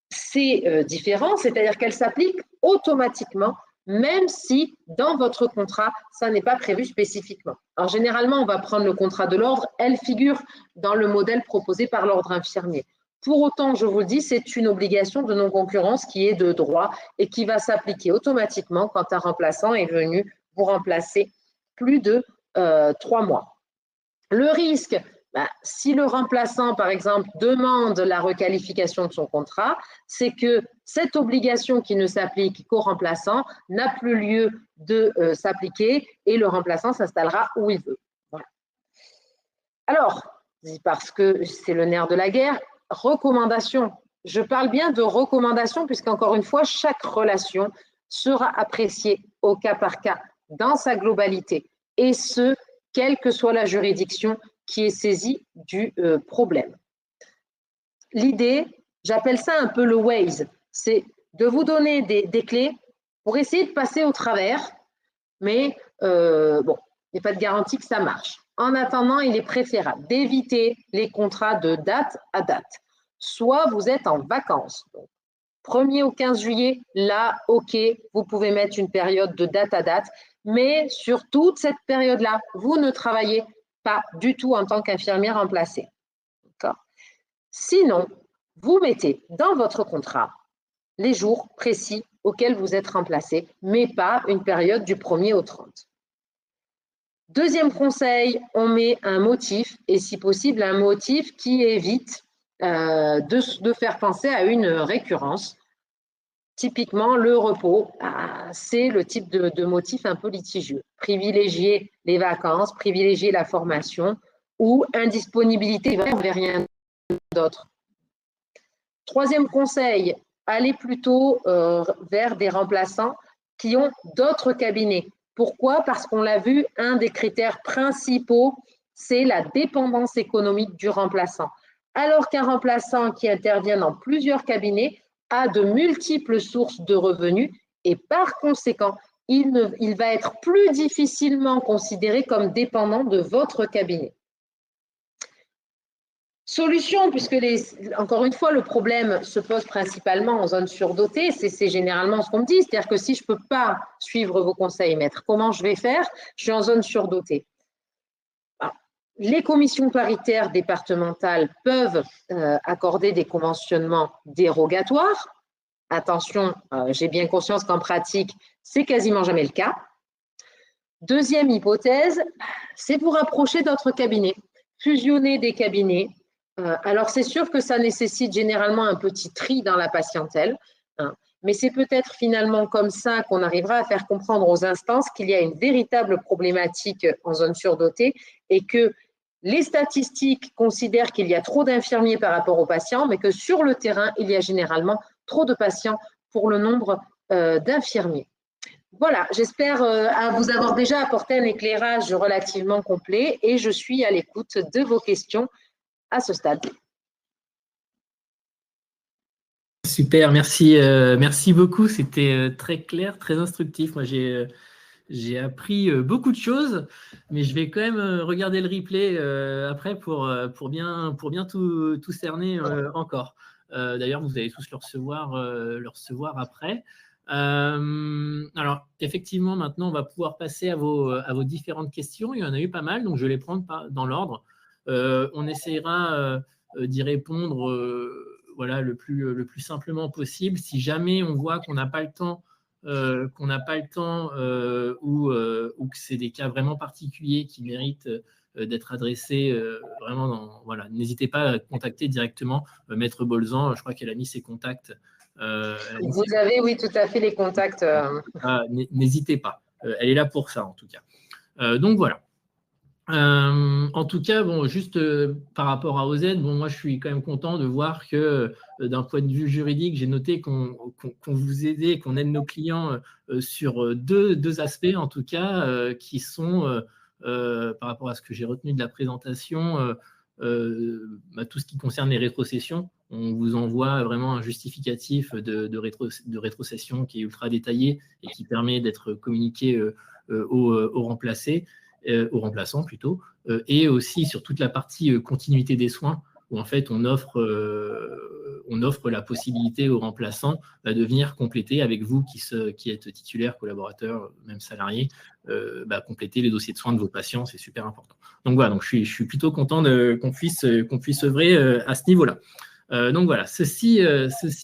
c'est différent, c'est-à-dire qu'elle s'applique automatiquement, même si dans votre contrat, ça n'est pas prévu spécifiquement. Alors généralement, on va prendre le contrat de l'ordre, elle figure dans le modèle proposé par l'ordre infirmier. Pour autant, je vous le dis, c'est une obligation de non-concurrence qui est de droit et qui va s'appliquer automatiquement quand un remplaçant est venu vous remplacer plus de 3 mois. Le risque, si le remplaçant, par exemple, demande la requalification de son contrat, c'est que cette obligation qui ne s'applique qu'au remplaçant n'a plus lieu de s'appliquer et le remplaçant s'installera où il veut. Voilà. Alors, parce que c'est le nerf de la guerre, recommandation. Je parle bien de recommandation puisqu'encore une fois, chaque relation sera appréciée au cas par cas dans sa globalité et ce, quelle que soit la juridiction qui est saisie du problème. L'idée, j'appelle ça un peu le Waze, c'est de vous donner des clés pour essayer de passer au travers, mais bon, il n'y a pas de garantie que ça marche. En attendant, il est préférable d'éviter les contrats de date à date. Soit vous êtes en vacances, donc 1er au 15 juillet, là, OK, vous pouvez mettre une période de date à date, mais sur toute cette période-là, vous ne travaillez pas du tout en tant qu'infirmière remplacée. Sinon, vous mettez dans votre contrat les jours précis auxquels vous êtes remplacé, mais pas une période du 1er au 30. Deuxième conseil, on met un motif, et si possible, un motif qui évite de faire penser à une récurrence. Typiquement, le repos, c'est le type de motif un peu litigieux. Privilégier les vacances, privilégier la formation ou indisponibilité vers rien d'autre. Troisième conseil, allez plutôt vers des remplaçants qui ont d'autres cabinets. Pourquoi? Parce qu'on l'a vu, un des critères principaux, c'est la dépendance économique du remplaçant. Alors qu'un remplaçant qui intervient dans plusieurs cabinets a de multiples sources de revenus et par conséquent, il va être plus difficilement considéré comme dépendant de votre cabinet. Solution, puisque encore une fois, le problème se pose principalement en zone surdotée, c'est généralement ce qu'on me dit, c'est-à-dire que si je ne peux pas suivre vos conseils, maître, comment je vais faire? Je suis en zone surdotée. Alors, les commissions paritaires départementales peuvent accorder des conventionnements dérogatoires. Attention, j'ai bien conscience qu'en pratique, c'est quasiment jamais le cas. Deuxième hypothèse, c'est vous rapprocher d'autres cabinets, fusionner des cabinets. Alors, c'est sûr que ça nécessite généralement un petit tri dans la patientèle, hein, mais c'est peut-être finalement comme ça qu'on arrivera à faire comprendre aux instances qu'il y a une véritable problématique en zone surdotée et que les statistiques considèrent qu'il y a trop d'infirmiers par rapport aux patients, mais que sur le terrain, il y a généralement trop de patients pour le nombre d'infirmiers. Voilà, j'espère vous avoir déjà apporté un éclairage relativement complet et je suis à l'écoute de vos questions à ce stade. Super, merci, merci beaucoup. C'était très clair, très instructif. Moi, j'ai appris beaucoup de choses, mais je vais quand même regarder le replay après pour bien tout cerner encore. D'ailleurs, vous allez tous le recevoir après. Alors, effectivement, maintenant, on va pouvoir passer à vos différentes questions. Il y en a eu pas mal, donc je vais les prendre dans l'ordre. On essaiera d'y répondre voilà, le plus simplement possible. Si jamais on voit qu'on n'a pas le temps, ou que c'est des cas vraiment particuliers qui méritent d'être adressés voilà, n'hésitez pas à contacter directement Maître Bolzan. Je crois qu'elle a mis ses contacts Vous avez, oui, tout à fait les contacts. N'hésitez pas. Elle est là pour ça, en tout cas. Donc, voilà. En tout cas, bon, juste par rapport à OZ, bon, moi je suis quand même content de voir que d'un point de vue juridique, j'ai noté qu'on vous aidait, qu'on aide nos clients sur deux aspects en tout cas, qui sont par rapport à ce que j'ai retenu de la présentation, tout ce qui concerne les rétrocessions. On vous envoie vraiment un justificatif de rétrocession qui est ultra détaillé et qui permet d'être communiqué aux remplacés. Aux remplaçants plutôt, et aussi sur toute la partie continuité des soins, où en fait on offre la possibilité aux remplaçants de venir compléter avec vous qui êtes titulaire, collaborateur, même salarié, compléter les dossiers de soins de vos patients, c'est super important. Donc voilà, donc je suis plutôt content qu'on puisse œuvrer à ce niveau-là. Donc voilà, ceci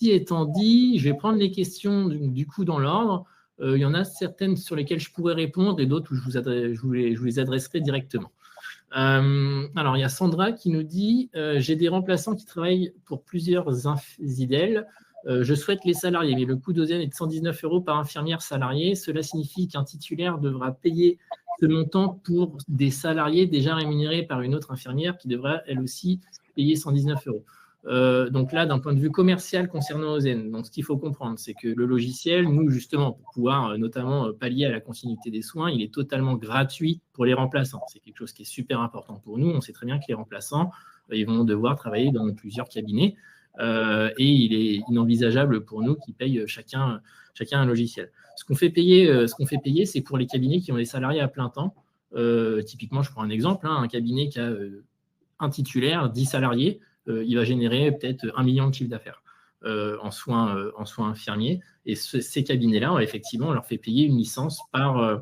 étant dit, je vais prendre les questions du coup dans l'ordre. Il y en a certaines sur lesquelles je pourrais répondre et d'autres où je vous les adresserai directement. Alors, il y a Sandra qui nous dit « J'ai des remplaçants qui travaillent pour plusieurs infidèles. Je souhaite les salarier, mais le coût d'OZEN est de 119 € par infirmière salariée. Cela signifie qu'un titulaire devra payer ce montant pour des salariés déjà rémunérés par une autre infirmière qui devra, elle aussi, payer 119 €. Donc là, d'un point de vue commercial concernant OZEN, donc ce qu'il faut comprendre, c'est que le logiciel, nous, justement, pour pouvoir notamment pallier à la continuité des soins, il est totalement gratuit pour les remplaçants. C'est quelque chose qui est super important pour nous. On sait très bien que les remplaçants, ils vont devoir travailler dans plusieurs cabinets et il est inenvisageable pour nous qu'ils payent chacun un logiciel. Ce qu'on fait payer, c'est pour les cabinets qui ont des salariés à plein temps. Typiquement, je prends un exemple, un cabinet qui a un titulaire, 10 salariés, il va générer peut-être 1 million de chiffre d'affaires en soins infirmiers. Et ces cabinets-là, effectivement, on leur fait payer une licence par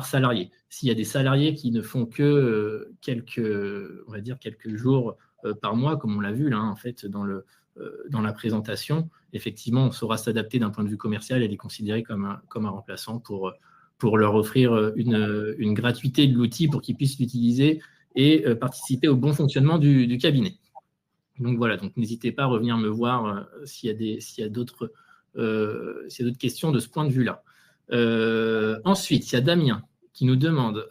salarié. S'il y a des salariés qui ne font que quelques jours par mois, comme on l'a vu là, en fait, dans la présentation, effectivement, on saura s'adapter d'un point de vue commercial et les considérer comme un remplaçant pour leur offrir une gratuité de l'outil pour qu'ils puissent l'utiliser et participer au bon fonctionnement du cabinet. Donc voilà, donc n'hésitez pas à revenir me voir s'il y a d'autres questions de ce point de vue-là. Ensuite, il y a Damien qui nous demande,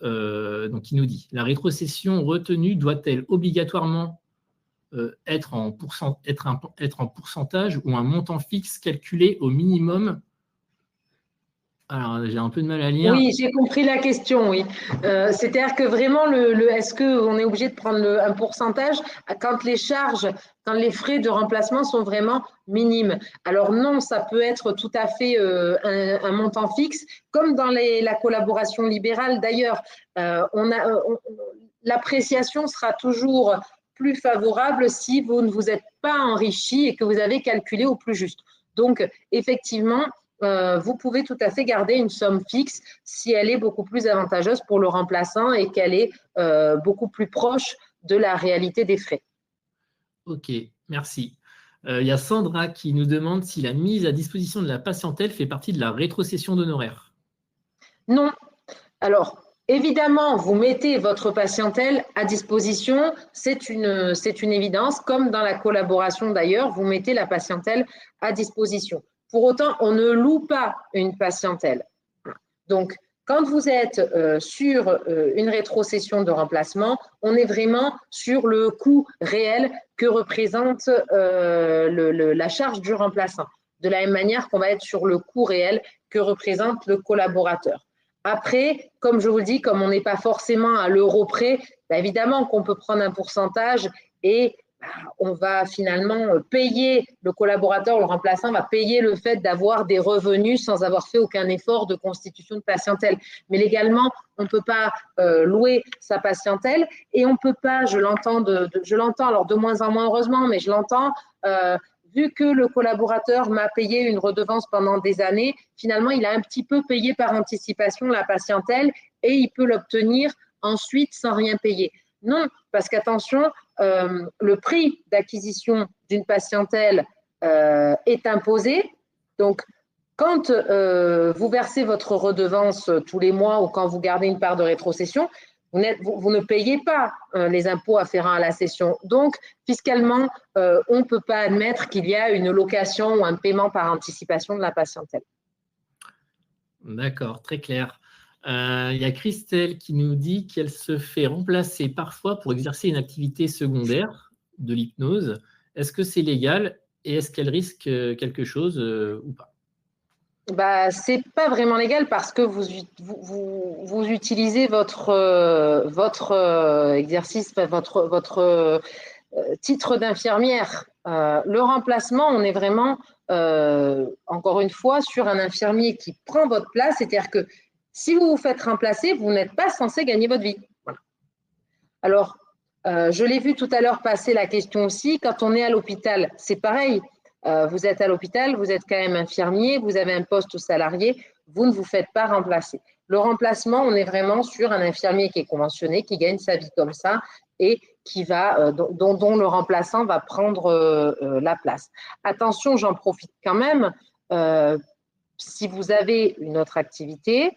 qui nous dit, la rétrocession retenue doit-elle obligatoirement être en pourcentage ou un montant fixe calculé au minimum? Alors, j'ai un peu de mal à lire. Oui, j'ai compris la question, oui. C'est-à-dire que vraiment, est-ce qu'on est obligé de prendre un pourcentage quand les frais de remplacement sont vraiment minimes? Alors non, ça peut être tout à fait un montant fixe, comme dans la collaboration libérale. D'ailleurs, l'appréciation sera toujours plus favorable si vous ne vous êtes pas enrichi et que vous avez calculé au plus juste. Donc, effectivement, vous pouvez tout à fait garder une somme fixe si elle est beaucoup plus avantageuse pour le remplaçant et qu'elle est beaucoup plus proche de la réalité des frais. Ok, merci. Il y a Sandra qui nous demande si la mise à disposition de la patientèle fait partie de la rétrocession d'honoraires. Non. Alors, évidemment, vous mettez votre patientèle à disposition, c'est une évidence, comme dans la collaboration d'ailleurs, vous mettez la patientèle à disposition. Pour autant, on ne loue pas une patientèle. Donc, quand vous êtes sur une rétrocession de remplacement, on est vraiment sur le coût réel que représente la charge du remplaçant, de la même manière qu'on va être sur le coût réel que représente le collaborateur. Après, comme je vous le dis, comme on n'est pas forcément à l'euro près, évidemment qu'on peut prendre un pourcentage et on va finalement payer, le collaborateur, le remplaçant va payer le fait d'avoir des revenus sans avoir fait aucun effort de constitution de patientèle. Mais légalement, on ne peut pas louer sa patientèle et on ne peut pas, je l'entends alors de moins en moins heureusement, mais je l'entends, vu que le collaborateur m'a payé une redevance pendant des années, finalement, il a un petit peu payé par anticipation la patientèle et il peut l'obtenir ensuite sans rien payer. Non, parce qu'attention, le prix d'acquisition d'une patientèle est imposé. Donc, quand vous versez votre redevance tous les mois ou quand vous gardez une part de rétrocession, Vous ne payez pas les impôts afférents à la cession. Donc, fiscalement, on ne peut pas admettre qu'il y a une location ou un paiement par anticipation de la patientèle. D'accord, très clair. Il y a Christelle qui nous dit qu'elle se fait remplacer parfois pour exercer une activité secondaire de l'hypnose. Est-ce que c'est légal et est-ce qu'elle risque quelque chose ou pas? Ce n'est pas vraiment légal parce que vous utilisez votre exercice, votre titre d'infirmière. Le remplacement, on est vraiment, encore une fois, sur un infirmier qui prend votre place. C'est-à-dire que si vous vous faites remplacer, vous n'êtes pas censé gagner votre vie. Voilà. Alors, je l'ai vu tout à l'heure passer la question aussi. Quand on est à l'hôpital, c'est pareil. Vous êtes à l'hôpital, vous êtes quand même infirmier, vous avez un poste salarié, vous ne vous faites pas remplacer. Le remplacement, on est vraiment sur un infirmier qui est conventionné, qui gagne sa vie comme ça et qui va, dont le remplaçant va prendre la place. Attention, j'en profite quand même. Si vous avez une autre activité,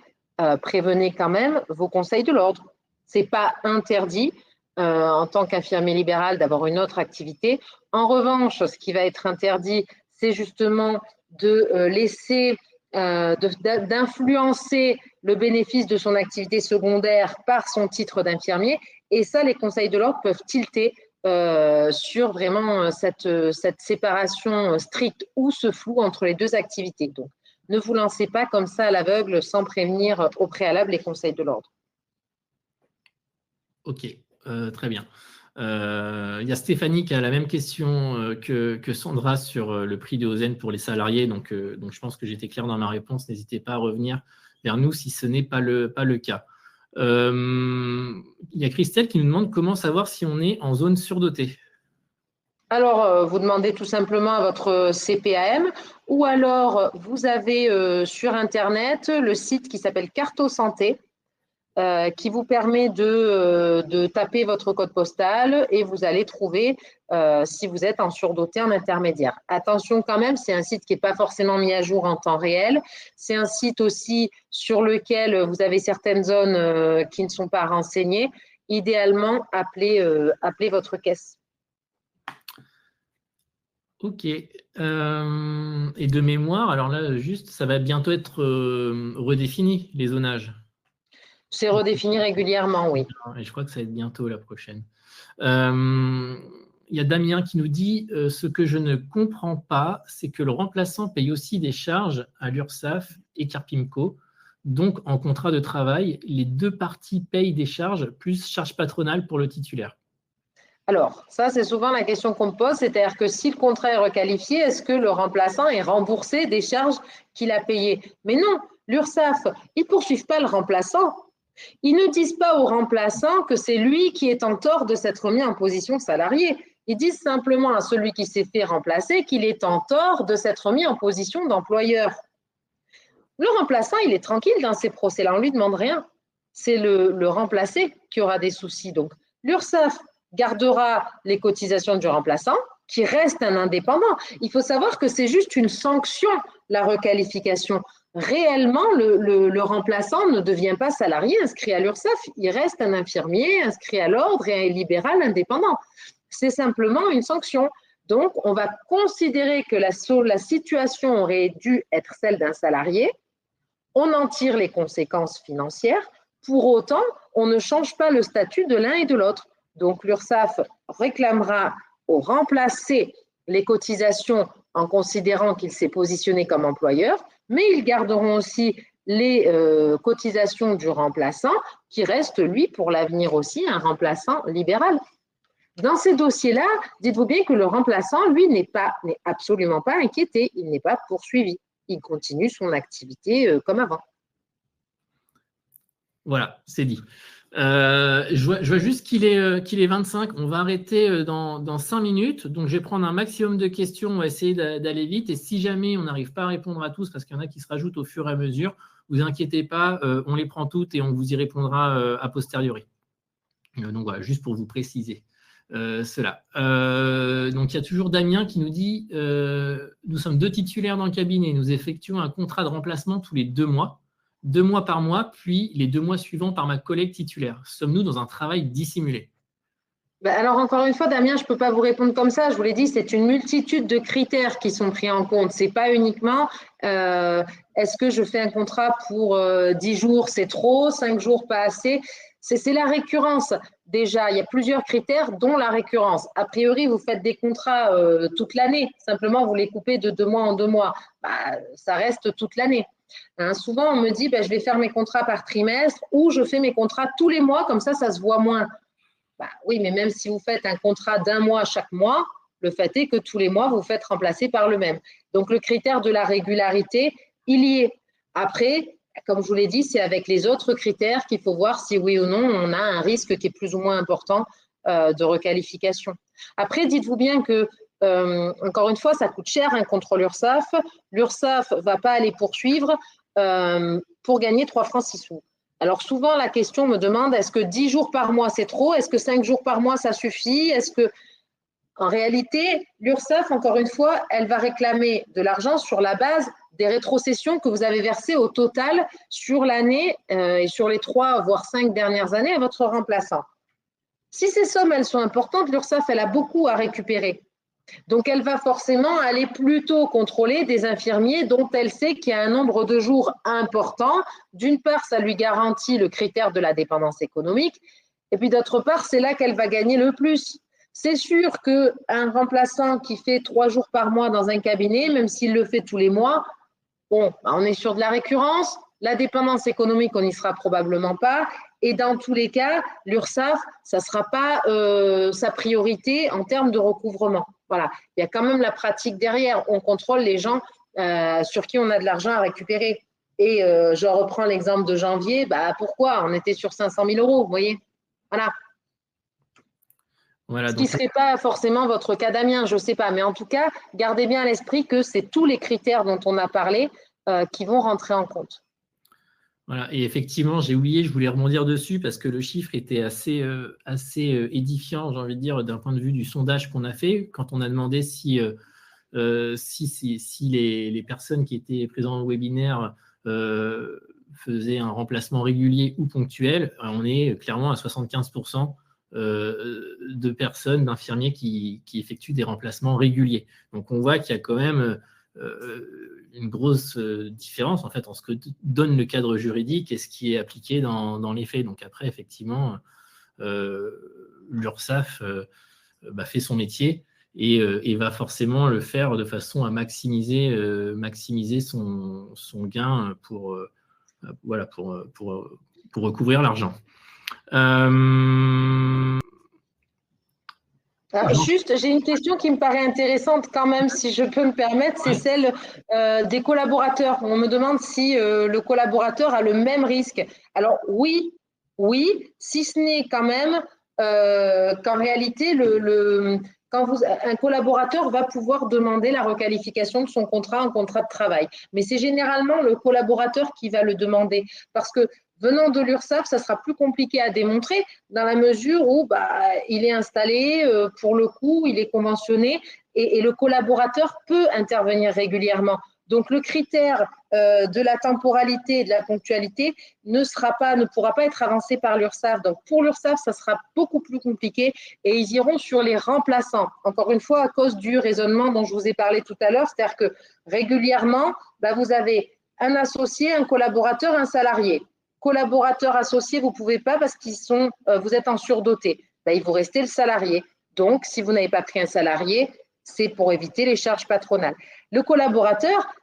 prévenez quand même vos conseils de l'ordre. Ce n'est pas interdit en tant qu'infirmier libéral d'avoir une autre activité. En revanche, ce qui va être interdit, c'est justement de laisser, d'influencer le bénéfice de son activité secondaire par son titre d'infirmier. Et ça, les conseils de l'ordre peuvent tilter sur vraiment cette séparation stricte ou ce flou entre les deux activités. Donc, ne vous lancez pas comme ça à l'aveugle sans prévenir au préalable les conseils de l'ordre. Ok, très bien. Il y a Stéphanie qui a la même question que Sandra sur le prix de Ozen pour les salariés. Donc, je pense que j'étais clair dans ma réponse. N'hésitez pas à revenir vers nous si ce n'est pas le cas. Il y a Christelle qui nous demande comment savoir si on est en zone surdotée. Alors, vous demandez tout simplement à votre CPAM ou alors vous avez sur Internet le site qui s'appelle Carto Santé qui vous permet de taper votre code postal et vous allez trouver si vous êtes en surdoté en intermédiaire. Attention quand même, c'est un site qui n'est pas forcément mis à jour en temps réel. C'est un site aussi sur lequel vous avez certaines zones qui ne sont pas renseignées. Idéalement, appelez votre caisse. Ok. Et de mémoire, alors là, juste, ça va bientôt être redéfini, les zonages. C'est redéfini régulièrement, oui. Et je crois que ça va être bientôt la prochaine. Il y a Damien qui nous dit ce que je ne comprends pas, c'est que le remplaçant paye aussi des charges à l'URSSAF et Carpimco. Donc, en contrat de travail, les deux parties payent des charges plus charges patronales pour le titulaire. Alors, ça, c'est souvent la question qu'on me pose, c'est-à-dire que si le contrat est requalifié, est-ce que le remplaçant est remboursé des charges qu'il a payées? Mais non, l'URSSAF, ils ne poursuivent pas le remplaçant. Ils ne disent pas au remplaçant que c'est lui qui est en tort de s'être mis en position salariée. Ils disent simplement à celui qui s'est fait remplacer qu'il est en tort de s'être mis en position d'employeur. Le remplaçant, il est tranquille dans ces procès-là, on ne lui demande rien. C'est le remplacé qui aura des soucis. Donc, l'URSSAF gardera les cotisations du remplaçant, qui reste un indépendant. Il faut savoir que c'est juste une sanction, la requalification. Réellement, le remplaçant ne devient pas salarié inscrit à l'URSSAF, il reste un infirmier inscrit à l'ordre et un libéral indépendant. C'est simplement une sanction. Donc, on va considérer que la situation aurait dû être celle d'un salarié. On en tire les conséquences financières. Pour autant, on ne change pas le statut de l'un et de l'autre. Donc, l'URSSAF réclamera au remplacé les cotisations en considérant qu'il s'est positionné comme employeur, mais ils garderont aussi les cotisations du remplaçant qui reste, lui, pour l'avenir aussi, un remplaçant libéral. Dans ces dossiers-là, dites-vous bien que le remplaçant, lui, n'est absolument pas inquiété, il n'est pas poursuivi. Il continue son activité comme avant. Voilà, c'est dit. Je vois juste qu'il est 25. On va arrêter dans 5 minutes. Donc, je vais prendre un maximum de questions. On va essayer d'aller vite. Et si jamais on n'arrive pas à répondre à tous, parce qu'il y en a qui se rajoutent au fur et à mesure, vous inquiétez pas, on les prend toutes et on vous y répondra a posteriori. Donc, voilà, juste pour vous préciser cela. Donc, il y a toujours Damien qui nous dit nous sommes 2 titulaires dans le cabinet. Nous effectuons un contrat de remplacement tous les 2 mois. 2 mois par mois, puis les 2 mois suivants par ma collègue titulaire. Sommes-nous dans un travail dissimulé? Alors, encore une fois, Damien, je ne peux pas vous répondre comme ça. Je vous l'ai dit, c'est une multitude de critères qui sont pris en compte. Ce n'est pas uniquement est-ce que je fais un contrat pour 10 jours, c'est trop, 5 jours, pas assez. C'est la récurrence. Déjà, il y a plusieurs critères, dont la récurrence. A priori, vous faites des contrats toute l'année. Simplement, vous les coupez de 2 mois en 2 mois. Ça reste toute l'année. Hein, souvent, on me dit, je vais faire mes contrats par trimestre ou je fais mes contrats tous les mois, comme ça se voit moins. Oui, mais même si vous faites un contrat d'1 mois chaque mois, le fait est que tous les mois, vous vous faites remplacer par le même. Donc, le critère de la régularité, il y est. Après, comme je vous l'ai dit, c'est avec les autres critères qu'il faut voir si oui ou non, on a un risque qui est plus ou moins important de requalification. Après, dites-vous bien que, encore une fois, ça coûte cher un contrôle URSSAF. L'URSSAF ne va pas aller poursuivre pour gagner 3 francs 6 sous. Alors souvent, la question me demande, est-ce que 10 jours par mois, c'est trop? Est-ce que 5 jours par mois, ça suffit? Est-ce que, en réalité, l'URSSAF, encore une fois, elle va réclamer de l'argent sur la base des rétrocessions que vous avez versées au total sur l'année et sur les 3 voire 5 dernières années à votre remplaçant. Si ces sommes, elles sont importantes, l'URSSAF, elle a beaucoup à récupérer. Donc, elle va forcément aller plutôt contrôler des infirmiers dont elle sait qu'il y a un nombre de jours important. D'une part, ça lui garantit le critère de la dépendance économique. Et puis, d'autre part, c'est là qu'elle va gagner le plus. C'est sûr qu'un remplaçant qui fait 3 jours par mois dans un cabinet, même s'il le fait tous les mois, on est sur de la récurrence. La dépendance économique, on n'y sera probablement pas. Et dans tous les cas, l'URSSAF, ça ne sera pas sa priorité en termes de recouvrement. Voilà, il y a quand même la pratique derrière. On contrôle les gens sur qui on a de l'argent à récupérer. Et je reprends l'exemple de janvier. Pourquoi? On était sur 500 000 euros, vous voyez. Voilà. Ce qui ne serait pas forcément votre cas, Damien, je ne sais pas. Mais en tout cas, gardez bien à l'esprit que c'est tous les critères dont on a parlé qui vont rentrer en compte. Voilà, et effectivement, j'ai oublié, je voulais rebondir dessus parce que le chiffre était assez édifiant, j'ai envie de dire, d'un point de vue du sondage qu'on a fait, quand on a demandé si les personnes qui étaient présentes au webinaire faisaient un remplacement régulier ou ponctuel. On est clairement à 75% de personnes, d'infirmiers qui effectuent des remplacements réguliers. Donc, on voit qu'il y a quand même une grosse différence en fait en ce que donne le cadre juridique et ce qui est appliqué dans les faits. Donc après, effectivement, l'URSSAF fait son métier et va forcément le faire de façon à maximiser son gain pour recouvrir l'argent. Juste, j'ai une question qui me paraît intéressante quand même, si je peux me permettre, c'est celle des collaborateurs. On me demande si le collaborateur a le même risque. Alors oui, si ce n'est quand même qu'en réalité, un collaborateur va pouvoir demander la requalification de son contrat en contrat de travail. Mais c'est généralement le collaborateur qui va le demander parce que venant de l'URSSAF, ça sera plus compliqué à démontrer dans la mesure où il est installé, pour le coup, il est conventionné et le collaborateur peut intervenir régulièrement. Donc, le critère de la temporalité et de la ponctualité ne pourra pas être avancé par l'URSSAF. Donc, pour l'URSSAF, ça sera beaucoup plus compliqué et ils iront sur les remplaçants. Encore une fois, à cause du raisonnement dont je vous ai parlé tout à l'heure, c'est-à-dire que régulièrement, vous avez un associé, un collaborateur, un salarié. Collaborateur associé, vous ne pouvez pas parce vous êtes en surdoté. Il vous restez le salarié. Donc, si vous n'avez pas pris un salarié, c'est pour éviter les charges patronales. Le collaborateur,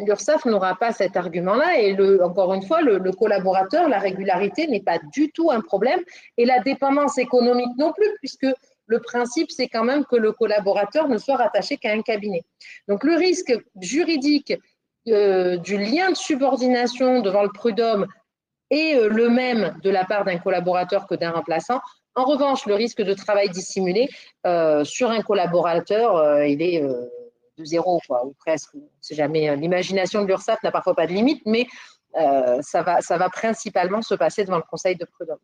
l'URSSAF n'aura pas cet argument-là et encore une fois, le collaborateur, la régularité n'est pas du tout un problème et la dépendance économique non plus, puisque le principe, c'est quand même que le collaborateur ne soit rattaché qu'à un cabinet. Donc, le risque juridique du lien de subordination devant le prud'homme est le même de la part d'un collaborateur que d'un remplaçant. En revanche, le risque de travail dissimulé sur un collaborateur, il est de zéro, ou presque. C'est jamais. L'imagination de l'URSSAF n'a parfois pas de limite, mais ça va principalement se passer devant le conseil de prud'homme.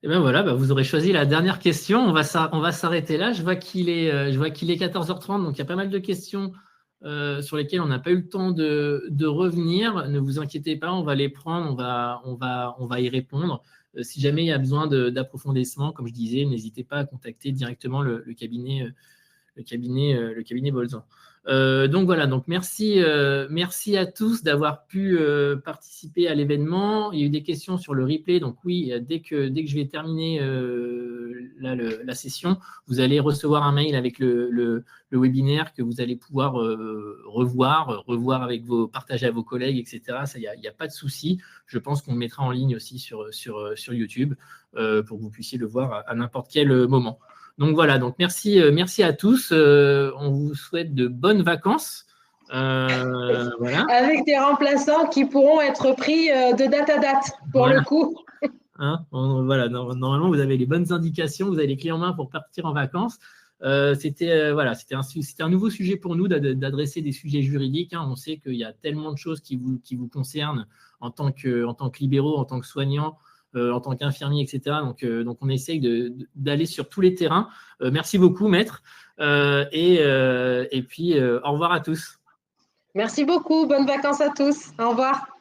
Et bien voilà, vous aurez choisi la dernière question. On va s'arrêter là. Je vois qu'il est 14h30, donc il y a pas mal de questions sur lesquels on n'a pas eu le temps de revenir, ne vous inquiétez pas, on va les prendre, on va y répondre. Si jamais il y a besoin d'approfondissement, comme je disais, n'hésitez pas à contacter directement le cabinet Bolzan. Donc voilà, donc merci à tous d'avoir pu participer à l'événement. Il y a eu des questions sur le replay, donc oui, dès que je vais terminer la session, vous allez recevoir un mail avec le webinaire que vous allez pouvoir revoir avec partager à vos collègues, etc. Ça, il n'y a pas de souci. Je pense qu'on le mettra en ligne aussi sur YouTube pour que vous puissiez le voir à n'importe quel moment. Donc voilà, donc merci à tous. On vous souhaite de bonnes vacances. Voilà. Avec des remplaçants qui pourront être pris de date à date, pour le coup. Hein, voilà, normalement, vous avez les bonnes indications, vous avez les clés en main pour partir en vacances. C'était un nouveau sujet pour nous d'adresser des sujets juridiques. Hein. On sait qu'il y a tellement de choses qui vous concernent en tant que libéraux, en tant que soignants, en tant qu'infirmier, etc. Donc, on essaye d'aller sur tous les terrains. Merci beaucoup, maître. Et puis, au revoir à tous. Merci beaucoup. Bonnes vacances à tous. Au revoir.